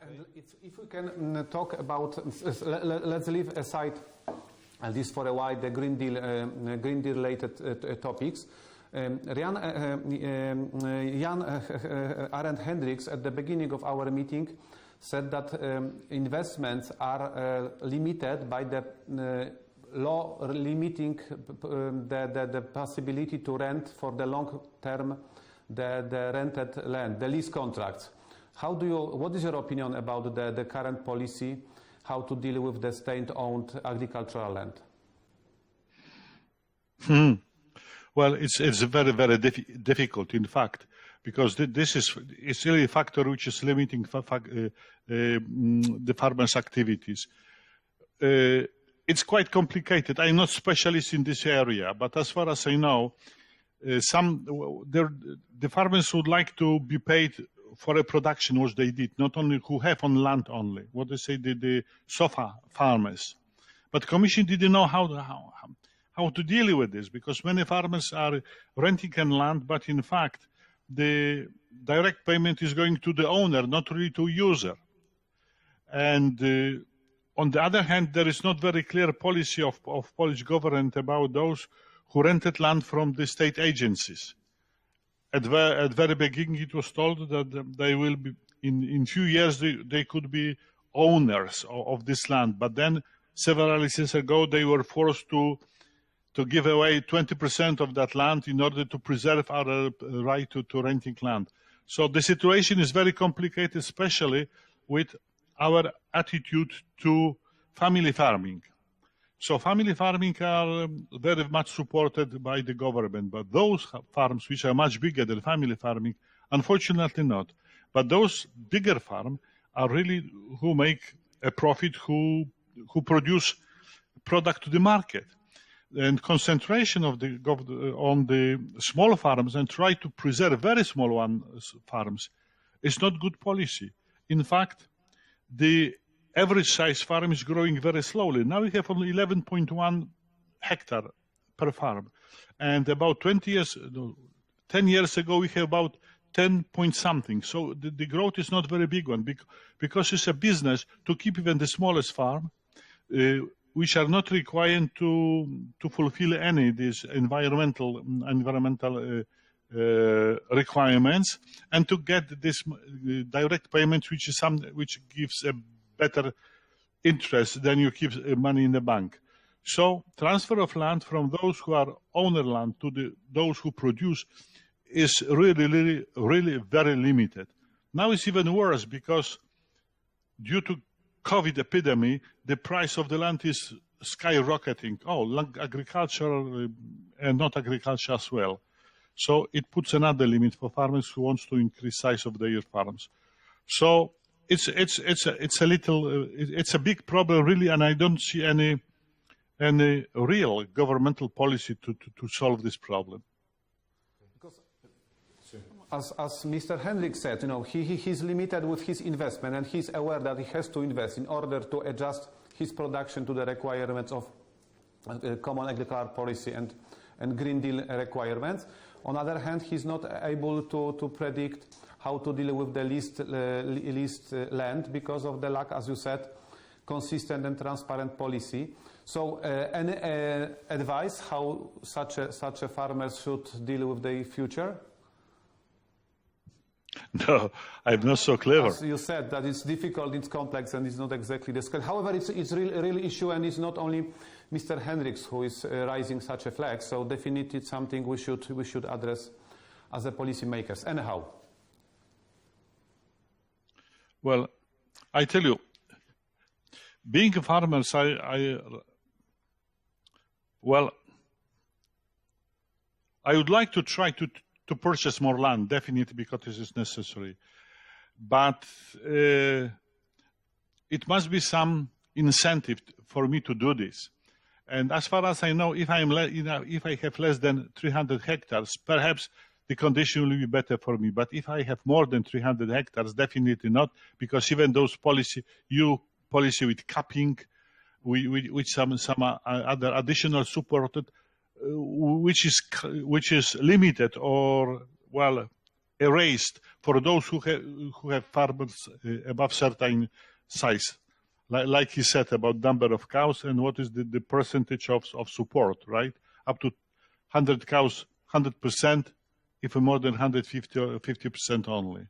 And if we can talk about, let's leave aside, at least for a while, the Green Deal related topics. Jan Arend Hendriks at the beginning of our meeting said that investments are limited by the law limiting the possibility to rent for the long term the rented land, the lease contracts. What is your opinion about the current policy, how to deal with the state-owned agricultural land? Well, it's very, very difficult, in fact, because it's really a factor which is limiting the farmers' activities. It's quite complicated. I'm not specialist in this area, but as far as I know, the farmers would like to be paid for a production which they did, not only who have on land only, what they say, the SOFA farmers. But Commission didn't know how to deal with this, because many farmers are renting land, but in fact, the direct payment is going to the owner, not really to user. And on the other hand, there is not very clear policy of Polish government about those who rented land from the state agencies. At very beginning, it was told that they will be, in few years, they could be owners of this land. But then, several years ago, they were forced to give away 20% of that land in order to preserve our right to renting land. So the situation is very complicated, especially with our attitude to family farming. So family farming are very much supported by the government, but those farms which are much bigger than family farming, unfortunately not. But those bigger farms are really who make a profit, who produce product to the market. And concentration of on the small farms and try to preserve very small farms is not good policy. In fact, the average size farm is growing very slowly. Now we have only 11.1 hectare per farm. And about 10 years ago, we have about 10 point something. So the growth is not very big one, because it's a business to keep even the smallest farm, which are not required to fulfill any of these environmental requirements, and to get this direct payment, which gives a better interest than you keep money in the bank. So transfer of land from those who are owner land to those who produce is really very limited. Now it's even worse, because due to COVID epidemic, the price of the land is skyrocketing. Agriculture and not agriculture as well. So it puts another limit for farmers who wants to increase size of their farms. So it's a big problem really, and I don't see any real governmental policy to solve this problem. As Mr. Hendriks said, he's limited with his investment, and he's aware that he has to invest in order to adjust his production to the requirements of common agricultural policy and Green Deal requirements. On the other hand, he's not able to predict how to deal with the leased land because of the lack, as you said, consistent and transparent policy. So any advice how such a farmers should deal with the future? No, I'm not so clever. As you said, that it's difficult, it's complex, and it's not exactly the scale. However, it's a real issue, and it's not only Mr. Hendriks who is raising such a flag. So definitely it's something we should address as a policymakers. Anyhow. Well, I tell you, being a farmer, I would like to try to purchase more land, definitely, because this is necessary. But it must be some incentive for me to do this. And as far as I know, if I have less than 300 hectares, perhaps the condition will be better for me. But if I have more than 300 hectares, definitely not, because even those policy with capping, with some other additional support, which is limited or erased for those who have farmers above certain size, like he said about number of cows and what is the percentage of support, right? Up to 100 cows, 100%, if more than 150 or 50% only.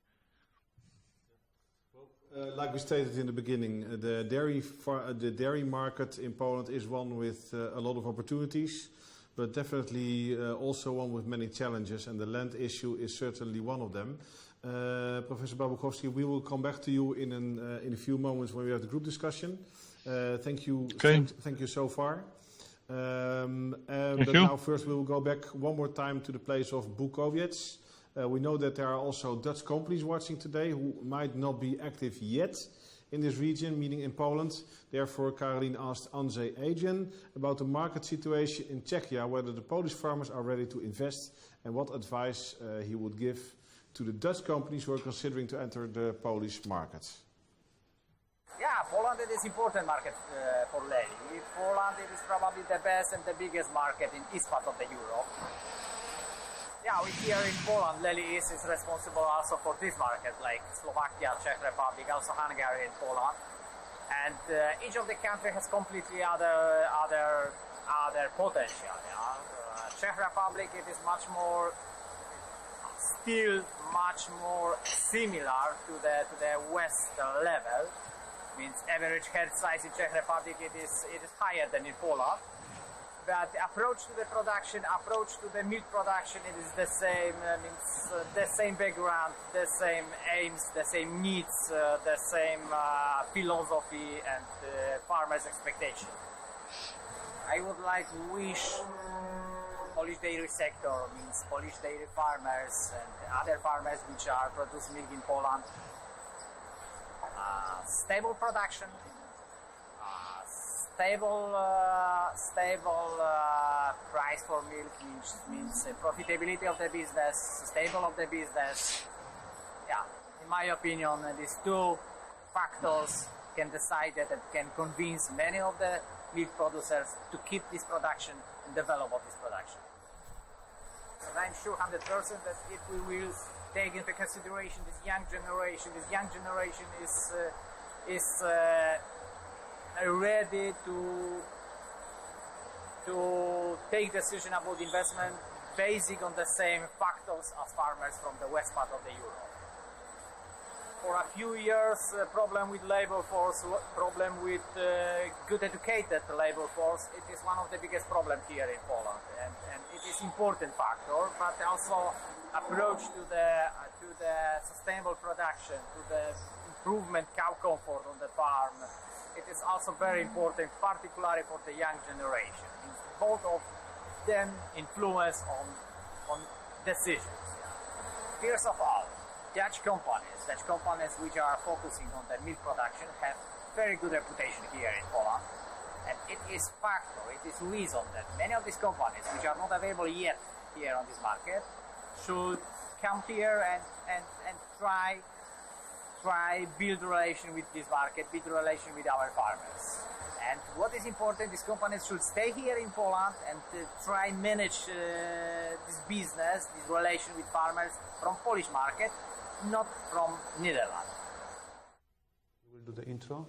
Like we stated in the beginning, the dairy market in Poland is one with a lot of opportunities, but definitely also one with many challenges, and the land issue is certainly one of them. Professor Babuchowski, we will come back to you in a few moments when we have the group discussion. Thank you. Okay. Thank you so far. Thank you. Now first we will go back one more time to the place of Bukowiec. We know that there are also Dutch companies watching today who might not be active yet in this region, meaning in Poland. Therefore, Caroline asked Andrzej Adrian about the market situation in Czechia, whether the Polish farmers are ready to invest, and what advice he would give to the Dutch companies who are considering to enter the Polish market. Yeah, Poland is important market for Lely. Poland is probably the best and the biggest market in east part of the Europe. Yeah, we here in Poland, Lely is responsible also for this market, like Slovakia, Czech Republic, also Hungary and Poland. And each of the country has completely other potential. Yeah? Czech Republic, it is still much more similar to the West level. Means average herd size in Czech Republic it is higher than in Poland. But the approach to the production, approach to the milk production, it is the same. The same background, the same aims, the same needs, the same philosophy and farmers' expectation. I would like to wish Polish dairy sector, means Polish dairy farmers and other farmers which are produce milk in Poland, stable production, stable price for milk, which means profitability of the business, stable of the business. Yeah, in my opinion, these two factors can decide that it can convince many of the milk producers to keep this production and develop this production. And I'm sure 100% that if we will take into consideration this young generation is ready to take decision about investment based on the same factors as farmers from the west part of the Europe. For a few years, problem with labor force, problem with good educated labor force, it is one of the biggest problems here in Poland, and it is important factor, but also approach to the sustainable production, to the improvement cow comfort on the farm. It is also very important, particularly for the young generation. Both of them influence on decisions. First of all, Dutch companies which are focusing on the milk production have very good reputation here in Poland. And it is factor, it is reason that many of these companies which are not available yet here on this market should come here and try build relation with this market, build relation with our farmers. And what is important, these companies should stay here in Poland and try manage this business, this relation with farmers from Polish market, not from Netherlands. We'll do the intro.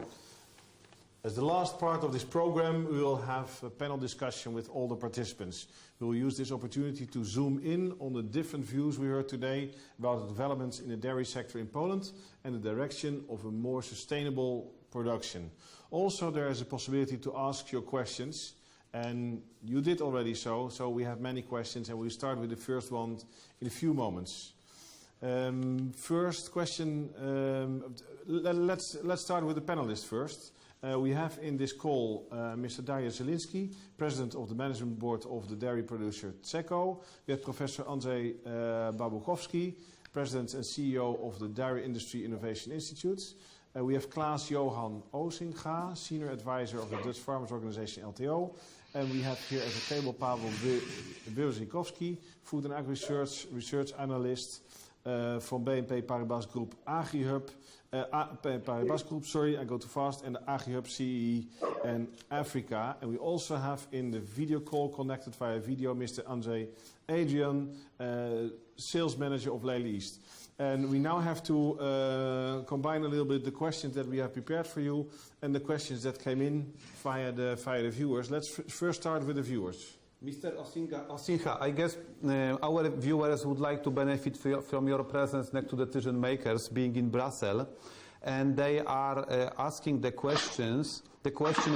As the last part of this program, we will have a panel discussion with all the participants. We will use this opportunity to zoom in on the different views we heard today about the developments in the dairy sector in Poland and the direction of a more sustainable production. Also, there is a possibility to ask your questions, and you did already so we have many questions, and we'll start with the first one in a few moments. First question, let's start with the panelists first. We have in this call Mr. Dariusz Zielinski, President of the Management Board of the dairy producer CEKO. We have Professor Andrzej Babuchowski, President and CEO of the Dairy Industry Innovation Institute. We have Klaas Johan Osinga, Senior Advisor of the Dutch Farmers Organization LTO. And we have here at the table Paweł Wyrzykowski, Food and Agri Research Analyst from BNP Paribas Group AgriHub. Paribas Group, sorry, I go too fast, and the AgriHub CE and Africa. And we also have in the video call connected via video Mr. Adryan, Sales Manager of Lely East. And we now have to combine a little bit the questions that we have prepared for you and the questions that came in via the viewers. Let's first start with the viewers. Mr. Osinga, I guess our viewers would like to benefit from your presence next to decision makers being in Brussels, and they are asking the question, what is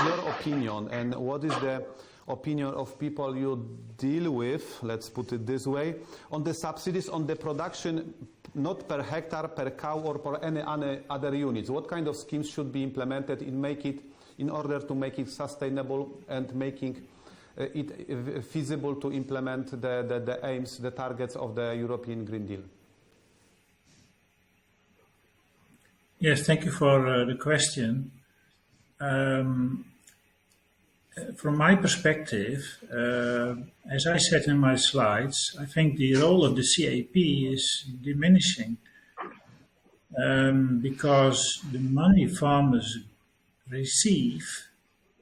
your opinion and what is the opinion of people you deal with, let's put it this way, on the subsidies on the production, not per hectare, per cow or for any other units? What kind of schemes should be implemented in order to make it sustainable and making it feasible to implement the aims, the targets of the European Green Deal? Yes, thank you for the question. From my perspective, as I said in my slides, I think the role of the CAP is diminishing because the money farmers receive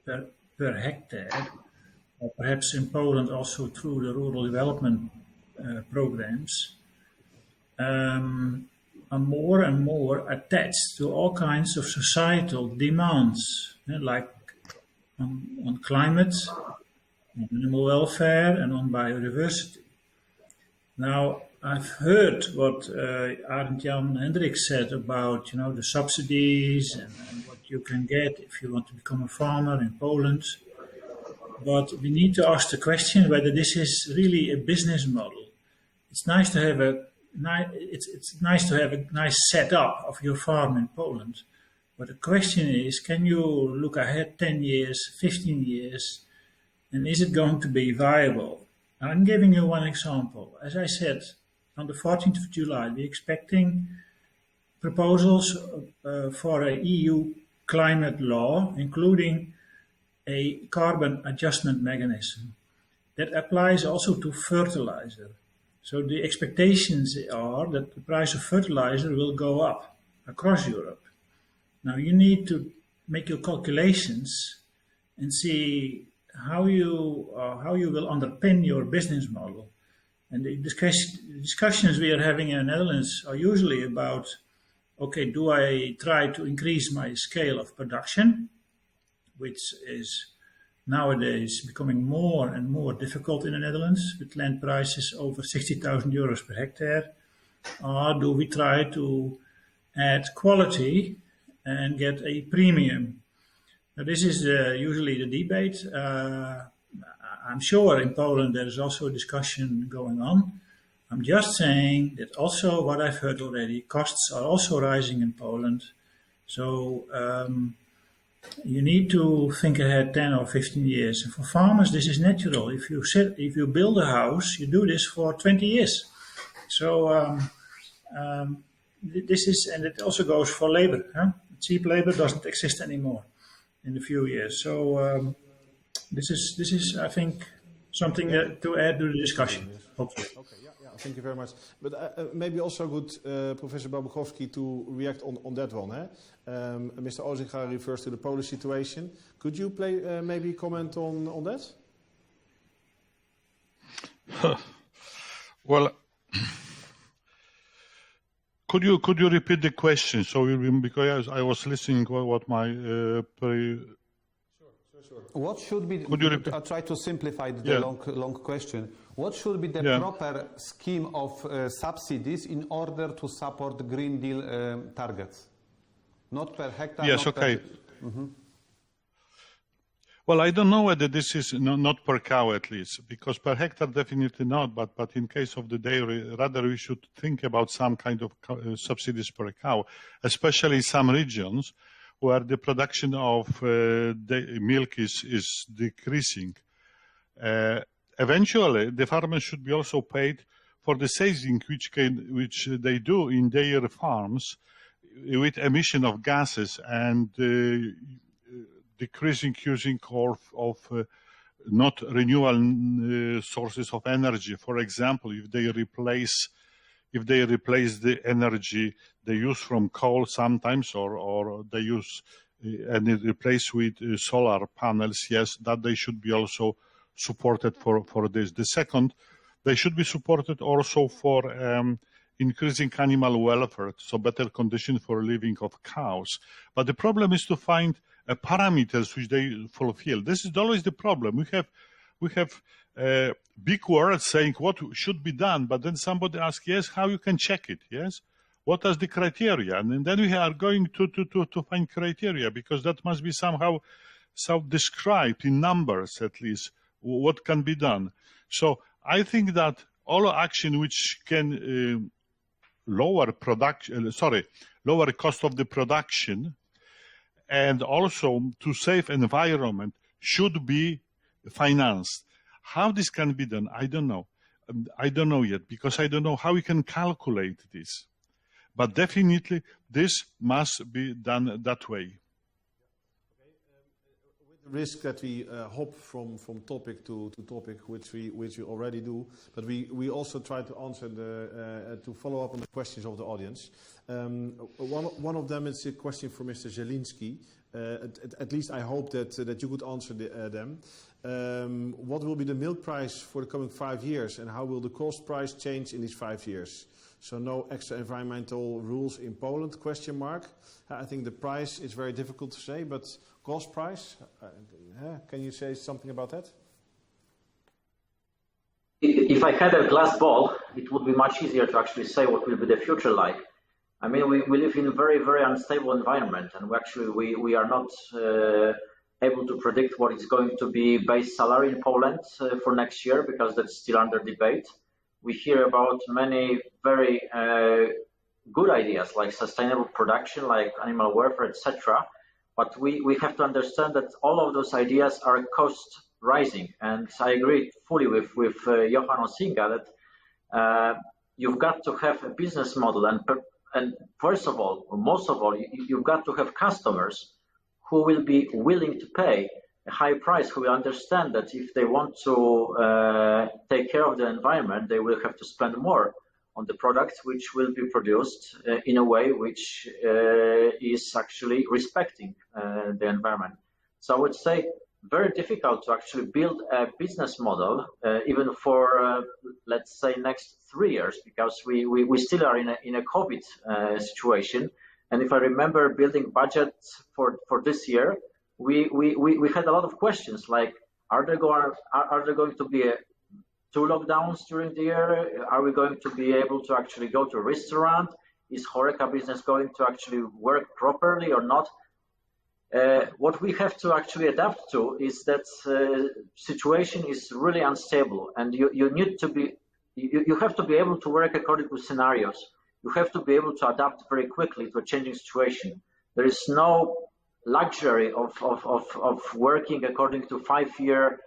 per hectare, or perhaps in Poland also through the rural development programs, are more and more attached to all kinds of societal demands, like on climate, on animal welfare, and on biodiversity. Now, I've heard what Arend Jan Hendriks said about, the subsidies and what you can get if you want to become a farmer in Poland. But we need to ask the question whether this is really a business model. It's nice to have a nice setup of your farm in Poland. But the question is, can you look ahead 10 years, 15 years, and is it going to be viable? I'm giving you one example. As I said, on the 14th of July, we're expecting proposals for an EU climate law, including a carbon adjustment mechanism that applies also to fertilizer. So the expectations are that the price of fertilizer will go up across Europe. Now you need to make your calculations and see how you will underpin your business model. And the discussions we are having in the Netherlands are usually about, okay, do I try to increase my scale of production, which is nowadays becoming more and more difficult in the Netherlands with land prices over 60,000 euros per hectare, or do we try to add quality and get a premium? Now, this is usually the debate. I'm sure in Poland there is also a discussion going on. I'm just saying that also what I've heard already, costs are also rising in Poland. So you need to think ahead 10 or 15 years. And for farmers, this is natural. If you build a house, you do this for 20 years. So this is, and it also goes for labor. Huh? Cheap labor doesn't exist anymore in a few years. So this is, I think, something to add to the discussion. Hopefully. Okay. Yeah. Thank you very much. But maybe also good, Professor Babuchowski, to react on that one. Mr. Osinga refers to the Polish situation. Could you maybe comment on that? Well, Could you repeat the question? So because I was listening what my What should be? I'll try to simplify the long question. What should be the proper scheme of subsidies in order to support the Green Deal targets? Not per hectare. Yes. Okay. Well, I don't know whether this is not per cow at least, because per hectare definitely not, but in case of the dairy, rather we should think about some kind of subsidies per cow, especially in some regions where the production of milk is decreasing. Eventually, the farmers should be also paid for the saving which they do in their farms with emission of gases and decreasing using of not renewable sources of energy. For example, if they replace the energy they use from coal sometimes, or they use and it replace with solar panels, yes, that they should be also supported for this. The second, they should be supported also for increasing animal welfare, so better condition for living of cows. But the problem is to find parameters which they fulfill. This is always the problem. We have big words saying what should be done, but then somebody asks, yes, how you can check it, yes? What is the criteria? And then we are going to find criteria, because that must be somehow self-described in numbers, at least, what can be done. So I think that all action which can lower cost of the production and also to save environment should be financed. How this can be done, I don't know. I don't know yet, because I don't know how we can calculate this. But definitely this must be done that way. With the risk that we hop from topic to topic, which we already do, but we also try to answer to follow up on the questions of the audience. One of them is a question for Mr. Zielinski. At least I hope that you could answer them. What will be the milk price for the coming 5 years, and how will the cost price change in these 5 years? So no extra environmental rules in Poland, question mark. I think the price is very difficult to say, but cost price, can you say something about that? If I had a glass ball, it would be much easier to actually say what will be the future like. I mean, we live in a very, very unstable environment, and we are not able to predict what is going to be base salary in Poland for next year, because that's still under debate. We hear about many very good ideas like sustainable production, like animal welfare, etc. But we have to understand that all of those ideas are cost rising. And I agree fully with Johan Osinga that you've got to have a business model. And first of all, or most of all, you've got to have customers who will be willing to pay a high price, who will understand that if they want to take care of the environment, they will have to spend more on the products which will be produced in a way which is actually respecting the environment. So I would say very difficult to actually build a business model even for, let's say, next 3 years, because we still are in a COVID situation. And if I remember building budget for this year, we had a lot of questions like, are there going to be 2 lockdowns during the year? Are we going to be able to actually go to a restaurant? Is HoReCa business going to actually work properly or not? What we have to actually adapt to is that situation is really unstable, and you have to be able to work according to scenarios. You have to be able to adapt very quickly to a changing situation. There is no luxury of working according to 5-year,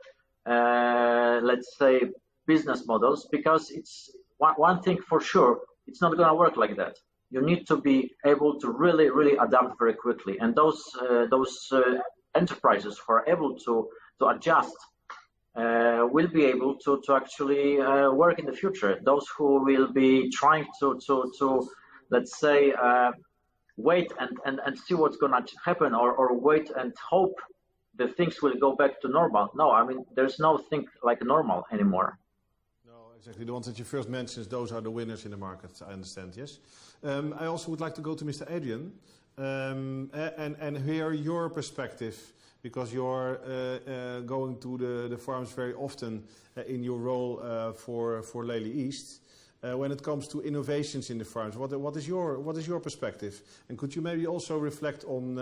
let's say, business models, because it's one thing for sure, it's not going to work like that. You need to be able to really, really adapt very quickly. And those enterprises who are able to adjust will be able to actually work in the future. Those who will be trying to let's say, wait and see what's going to happen, or wait and hope that things will go back to normal. No, I mean, there's no thing like normal anymore. No, Exactly, the ones that you first mentioned, those are the winners in the market, I understand, yes. I also would like to go to Mr. Adryan and hear your perspective, because you're going to the farms very often in your role for Lely East. When it comes to innovations in the farms, what is your perspective? And could you maybe also reflect on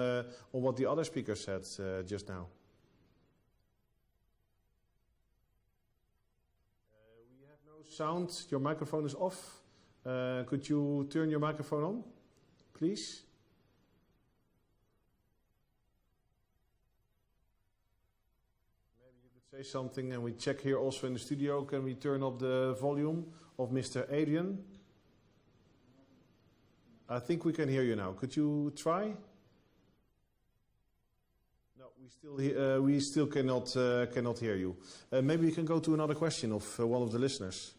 what the other speaker said just now? We have no sound. Your microphone is off. Could you turn your microphone on, please? Maybe you could say something, and we check here also in the studio. Can we turn up the volume of Mr. Adryan? I think we can hear you now. Could you try? No, we still cannot hear you. Maybe we can go to another question of one of the listeners.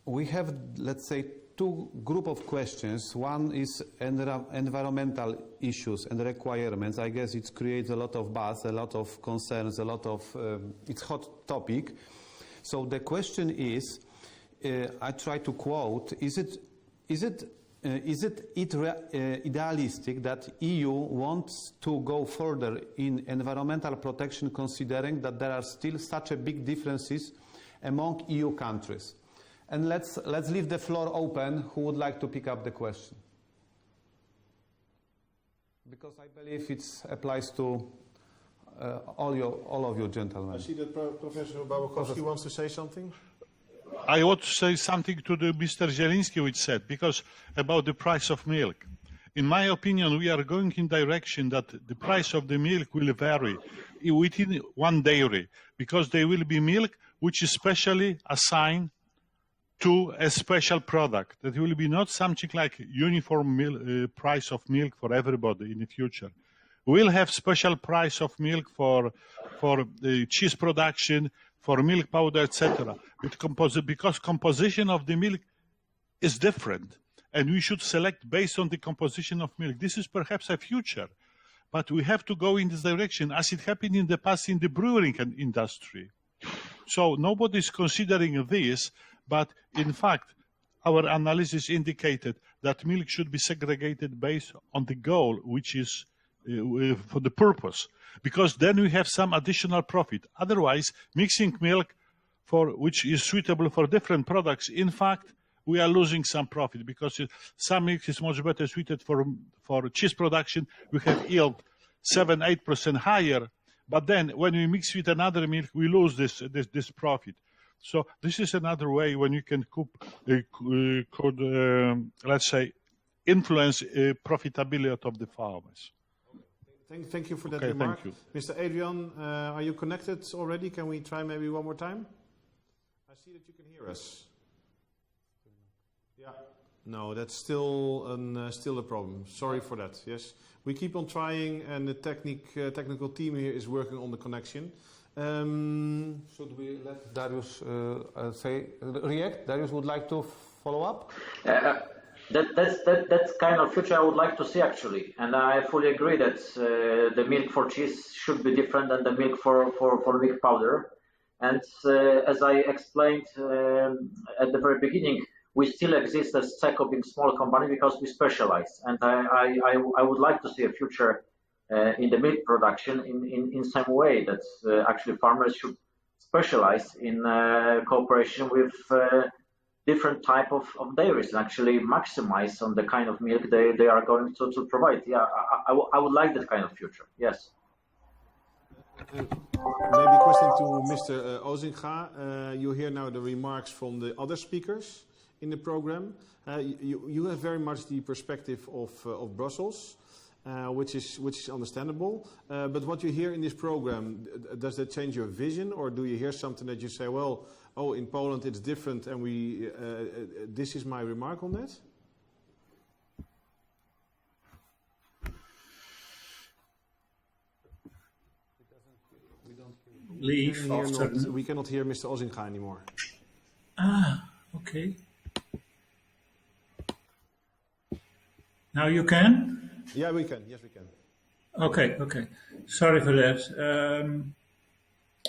We have, let's say, two group of questions. One is environmental issues and requirements. I guess it creates a lot of buzz, a lot of concerns, a lot of it's hot topic. So the question is, I try to quote: Is it idealistic that EU wants to go further in environmental protection, considering that there are still such a big differences among EU countries? And let's leave the floor open. Who would like to pick up the question? Because I believe it applies to all of you gentlemen. I see that Professor Babkowski wants to say something. I want to say something to the Mr. Zielinski, which said, because about the price of milk. In my opinion, we are going in direction that the price of the milk will vary within one dairy, because there will be milk which is specially assigned to a special product. That will be not something like uniform price of milk for everybody in the future. We'll have special price of milk for cheese production, for milk powder, etc. Because composition of the milk is different, and we should select based on the composition of milk. This is perhaps a future, but we have to go in this direction, as it happened in the past in the brewing industry. So nobody is considering this, but in fact, our analysis indicated that milk should be segregated based on the goal, which is for the purpose, because then we have some additional profit. Otherwise, mixing milk which is suitable for different products, in fact, we are losing some profit, because some milk is much better suited for cheese production. We have yield 7-8% higher, but then when we mix with another milk, we lose this profit. So this is another way when you can let's say, influence profitability of the farmers. Thank you for that Okay, remark. thank you. Mr. Adryan, are you connected already? Can we try maybe one more time? I see that you can hear us. Yeah. No, that's still a problem. Sorry for that. Yes, we keep on trying, and the technical team here is working on the connection. Should we let Dariusz react? Dariusz would like to follow up? That's kind of future I would like to see, actually, and I fully agree that the milk for cheese should be different than the milk for milk powder. And as I explained at the very beginning, we still exist as CEKO, being small company, because we specialize. And I would like to see a future in the milk production in some way that actually farmers should specialize in cooperation with different type of dairies and actually maximize on the kind of milk they are going to provide. Yeah, I would like that kind of future. Yes. Maybe a question to Mr. Osinga. You hear now the remarks from the other speakers in the program. You have very much the perspective of Brussels, which is understandable. But what you hear in this program, does that change your vision, or do you hear something that you say, well, in Poland it's different, and this is my remark on that? Leave after. We cannot hear Mr. Osinga anymore. Okay. Now you can? Yeah, we can. Yes, we can. Okay. Sorry for that.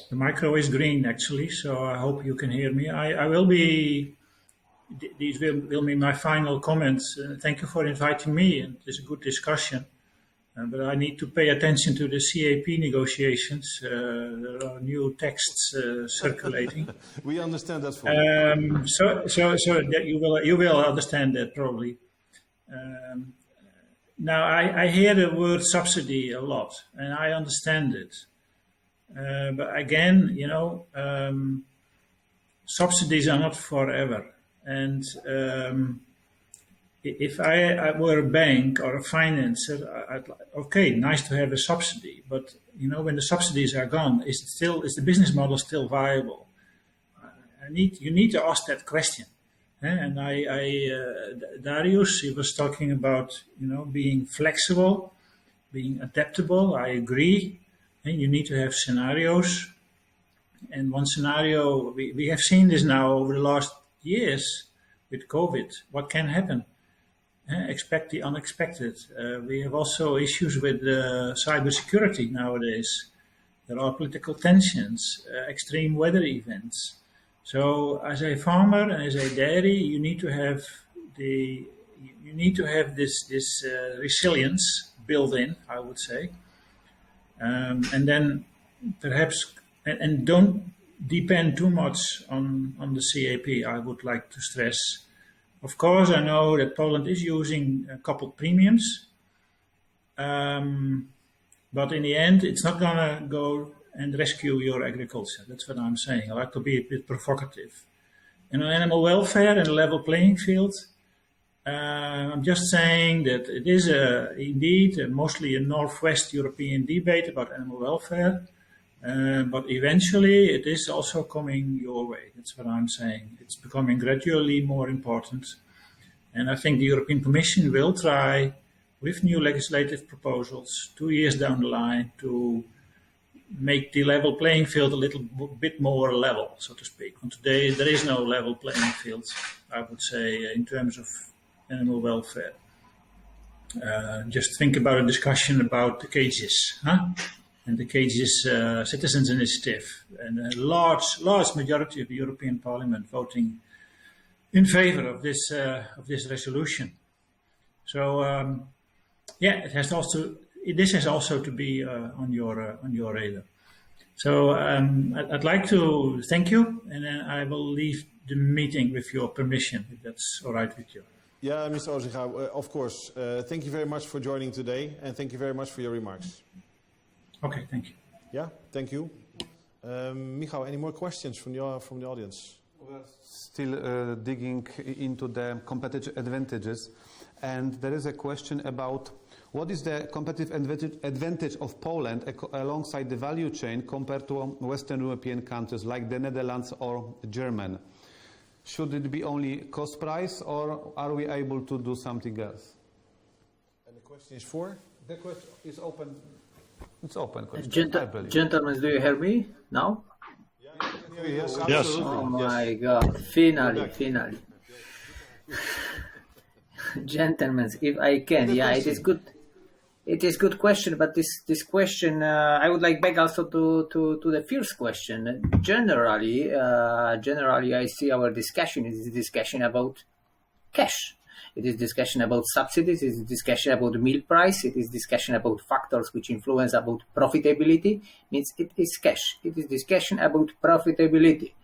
The micro is green, actually, so I hope you can hear me. I will be, these will be my final comments. Thank you for inviting me, and it's a good discussion. But I need to pay attention to the CAP negotiations. There are new texts circulating. We understand that for you. So that you will understand that probably. Now I hear the word subsidy a lot, and I understand it. But again, you know, subsidies are not forever, and if I were a bank or a financer, okay, nice to have a subsidy, but you know, when the subsidies are gone, is the business model still viable? You need to ask that question. And Dariusz, he was talking about, you know, being flexible, being adaptable. I agree. And you need to have scenarios. And one scenario, we have seen this now over the last years with COVID. What can happen? Expect the unexpected. We have also issues with cybersecurity nowadays. There are political tensions, extreme weather events. So, as a farmer and as a dairy, you need to have this resilience built in, I would say, and then perhaps and don't depend too much on the CAP. I would like to stress. Of course, I know that Poland is using coupled premiums, but in the end, it's not going to go and rescue your agriculture. That's what I'm saying. I like to be a bit provocative. And on animal welfare and a level playing field, I'm just saying that it is indeed mostly a Northwest European debate about animal welfare, but eventually it is also coming your way. That's what I'm saying. It's becoming gradually more important. And I think the European Commission will try with new legislative proposals 2 years down the line to make the level playing field a little bit more level, so to speak. And today there is no level playing field, I would say, in terms of animal welfare. Just think about a discussion about the cages, and the cages citizens initiative, and a large majority of the European Parliament voting in favor of this resolution. So it has also. This has also to be on your radar. So I'd like to thank you, and then I will leave the meeting with your permission, if that's all right with you. Yeah, Mr. Osinga, of course. Thank you very much for joining today, and thank you very much for your remarks. Okay, thank you. Yeah, thank you. Michał, any more questions from the audience? We're still digging into the competitive advantages, and there is a question about what is the competitive advantage of Poland alongside the value chain compared to Western European countries like the Netherlands or Germany? Should it be only cost price, or are we able to do something else? And the question is for? The question is open. It's open question. Gentlemen, do you hear me now? Yes. Oh my God! Finally. Gentlemen, if I can, it is good. It is good question, but this question I would like back also to the first question. Generally, I see our discussion is a discussion about cash. It is discussion about subsidies. It is discussion about milk price. It is discussion about factors which influence about profitability. Means it is cash. It is discussion about profitability,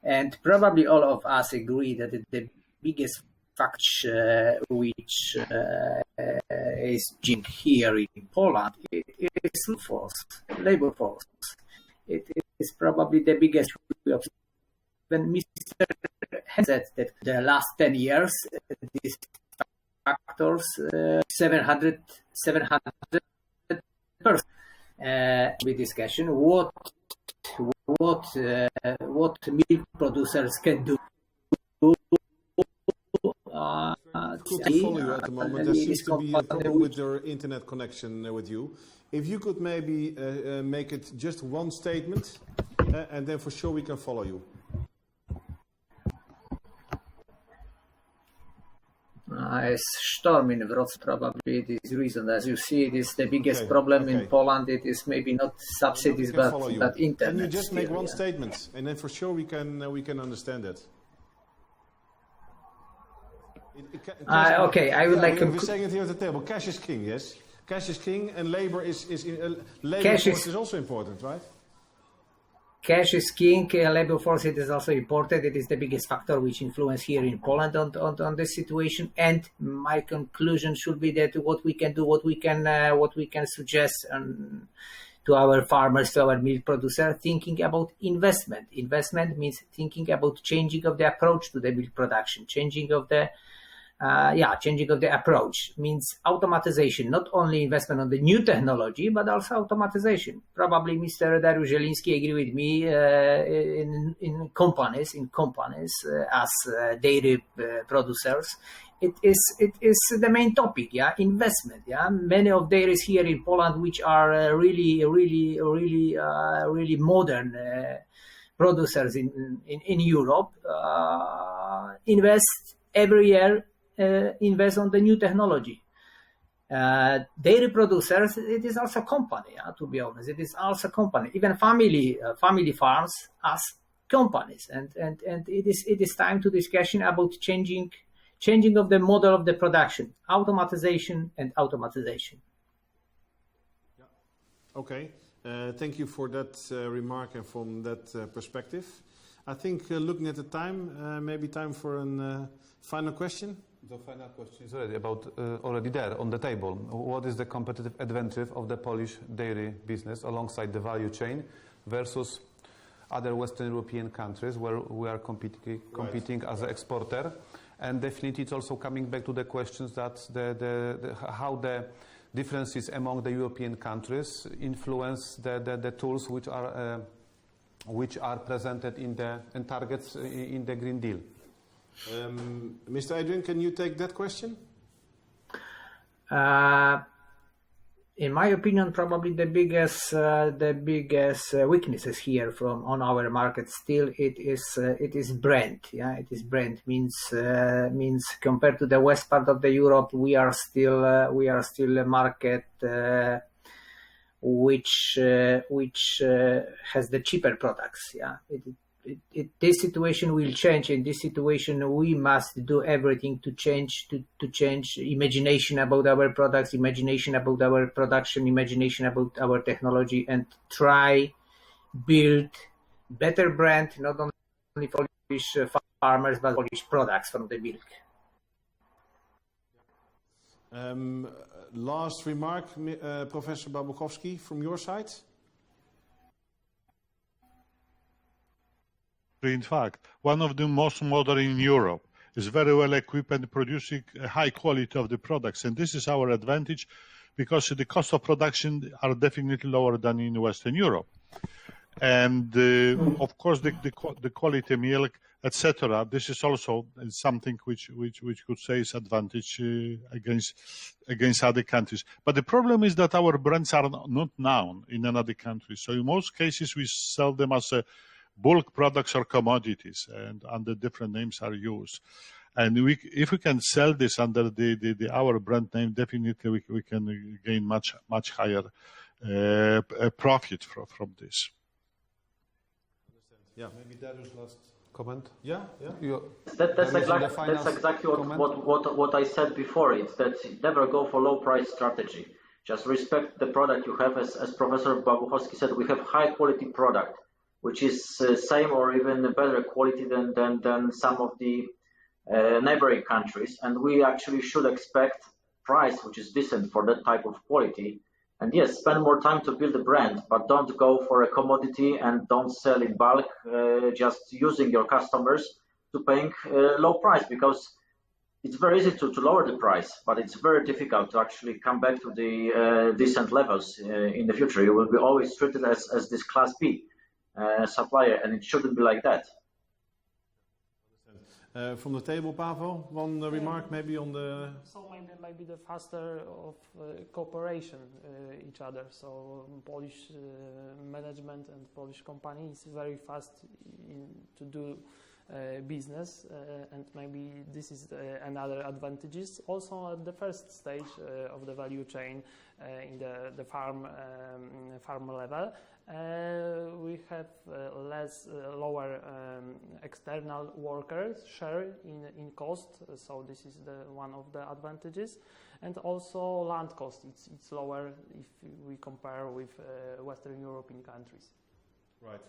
and probably all of us agree that the biggest factor which is here in Poland is labor force. It is probably the biggest. When Mr. said that the last 10 years, these factors 700%. With discussion, what milk producers can do. Could follow you at the moment. There seems to be a problem with your internet connection with you. If you could maybe make it just one statement, and then for sure we can follow you. As storm in Wrocław, probably it is reason. As you see, it is the biggest problem in Poland. It is maybe not subsidies, but internet. Can you just make still, one statement, and then for sure we can understand it. Okay, I would like to. We're saying it here at the table. Cash is king, yes. Cash is king, and labor is also important, right? Cash is king. Labor force it is also important. It is the biggest factor which influence here in Poland on this situation. And my conclusion should be that what we can do, what we can suggest to our farmers, to our milk producers, thinking about investment. Investment means thinking about changing of the approach to the milk production, changing of the approach means automatization, not only investment on the new technology, but also automatization. Probably Mr. Dariusz Zielinski agree with me in companies as dairy producers. It is the main topic, investment. Many of dairies here in Poland, which are really modern producers in Europe, invest every year. Invest on the new technology. Dairy producers, it is also company. To be honest, it is also company. Even family farms as companies, and it is time to discussion about changing of the model of the production, automatization. Yeah. Okay. Thank you for that remark and from that perspective. I think looking at the time, maybe time for a final question. The final question is already there on the table. What is the competitive advantage of the Polish dairy business alongside the value chain versus other Western European countries where we are competing as an exporter? And definitely it's also coming back to the questions that how the differences among the European countries influence the tools which are presented in targets in the Green Deal. Mr. Adryan, can you take that question? In my opinion, probably the biggest weaknesses here on our market still it is brand. It is brand means compared to the west part of the Europe, we are still a market which has the cheaper products. This situation will change. In this situation, we must do everything to change imagination about our products, imagination about our production, imagination about our technology, and try build better brand, not only for Polish farmers, but Polish products from the milk. Last remark, Professor Babuchowski, from your side. In fact, one of the most modern in Europe is very well equipped and producing a high quality of the products. And this is our advantage because the cost of production are definitely lower than in Western Europe. And of course, the quality milk, etc. This is also something which could say is advantage against other countries. But the problem is that our brands are not known in another country. So in most cases, we sell them as a bulk products or commodities, and under different names are used. And if we can sell this under our brand name, definitely we can gain much higher profit from this. Yeah, maybe Dariusz, last comment. Yeah. That's exactly what I said before. It's that never go for low price strategy. Just respect the product you have. As Professor Babuchowski said, we have high quality product, which is same or even better quality than some of the neighboring countries, and we actually should expect price which is decent for that type of quality. And yes, spend more time to build a brand, but don't go for a commodity and don't sell in bulk, just using your customers to paying low price, because it's very easy to lower the price, but it's very difficult to actually come back to the decent levels in the future. You will be always treated as this class B supplier, and it shouldn't be like that. From the table, Paweł, one remark maybe on the... So maybe the faster of cooperation each other. So Polish management and Polish companies very fast to do business, and maybe this is another advantages. Also at the first stage of the value chain in the farm level, we have lower external workers share in cost, so this is one of the advantages. And also land cost, it's lower if we compare with Western European countries. Right.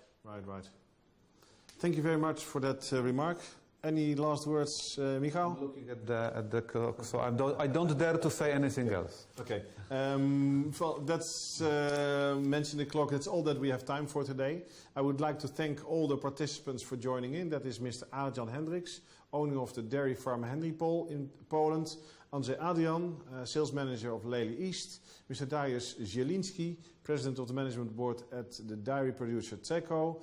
Thank you very much for that remark. Any last words, Michał? I'm looking at the clock, so I don't dare to say anything else. Okay. Well, that's mention the clock. That's all that we have time for today. I would like to thank all the participants for joining in. That is Mr. Arend Jan Hendriks, owner of the dairy farm Hendrikpol in Poland. Adryan, sales manager of Lely East. Mr. Dariusz Zielinski, president of the management board at the dairy producer CEKO.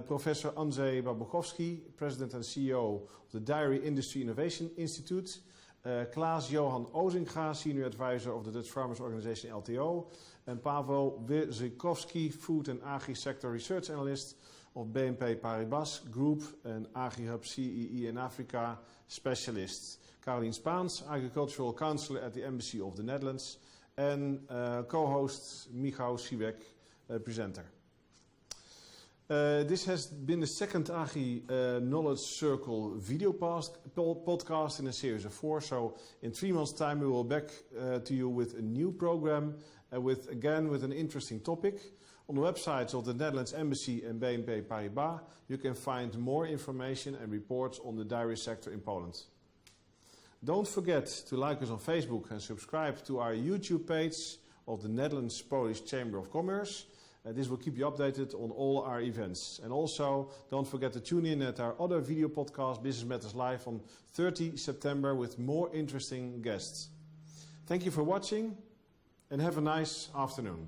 Professor Andrzej Babuchowski, president and CEO of the Dairy Industry Innovation Institute. Klaas Johan Osinga, senior advisor of the Dutch Farmers Organization LTO. And Paweł Wyrzykowski, food and agri sector research analyst of BNP Paribas Group and AgriHub CEE in Africa specialist. Caroline Spaans, agricultural counselor at the Embassy of the Netherlands. And co-host Michał Siwek, presenter. This has been the second Agri Knowledge Circle video podcast in a series of 4. So in 3 months' time we will back to you with a new program with an interesting topic. On the websites of the Netherlands Embassy and BNP Paribas you can find more information and reports on the dairy sector in Poland. Don't forget to like us on Facebook and subscribe to our YouTube page of the Netherlands Polish Chamber of Commerce. This will keep you updated on all our events. And also, don't forget to tune in at our other video podcast, Business Matters Live, on 30 September with more interesting guests. Thank you for watching and have a nice afternoon.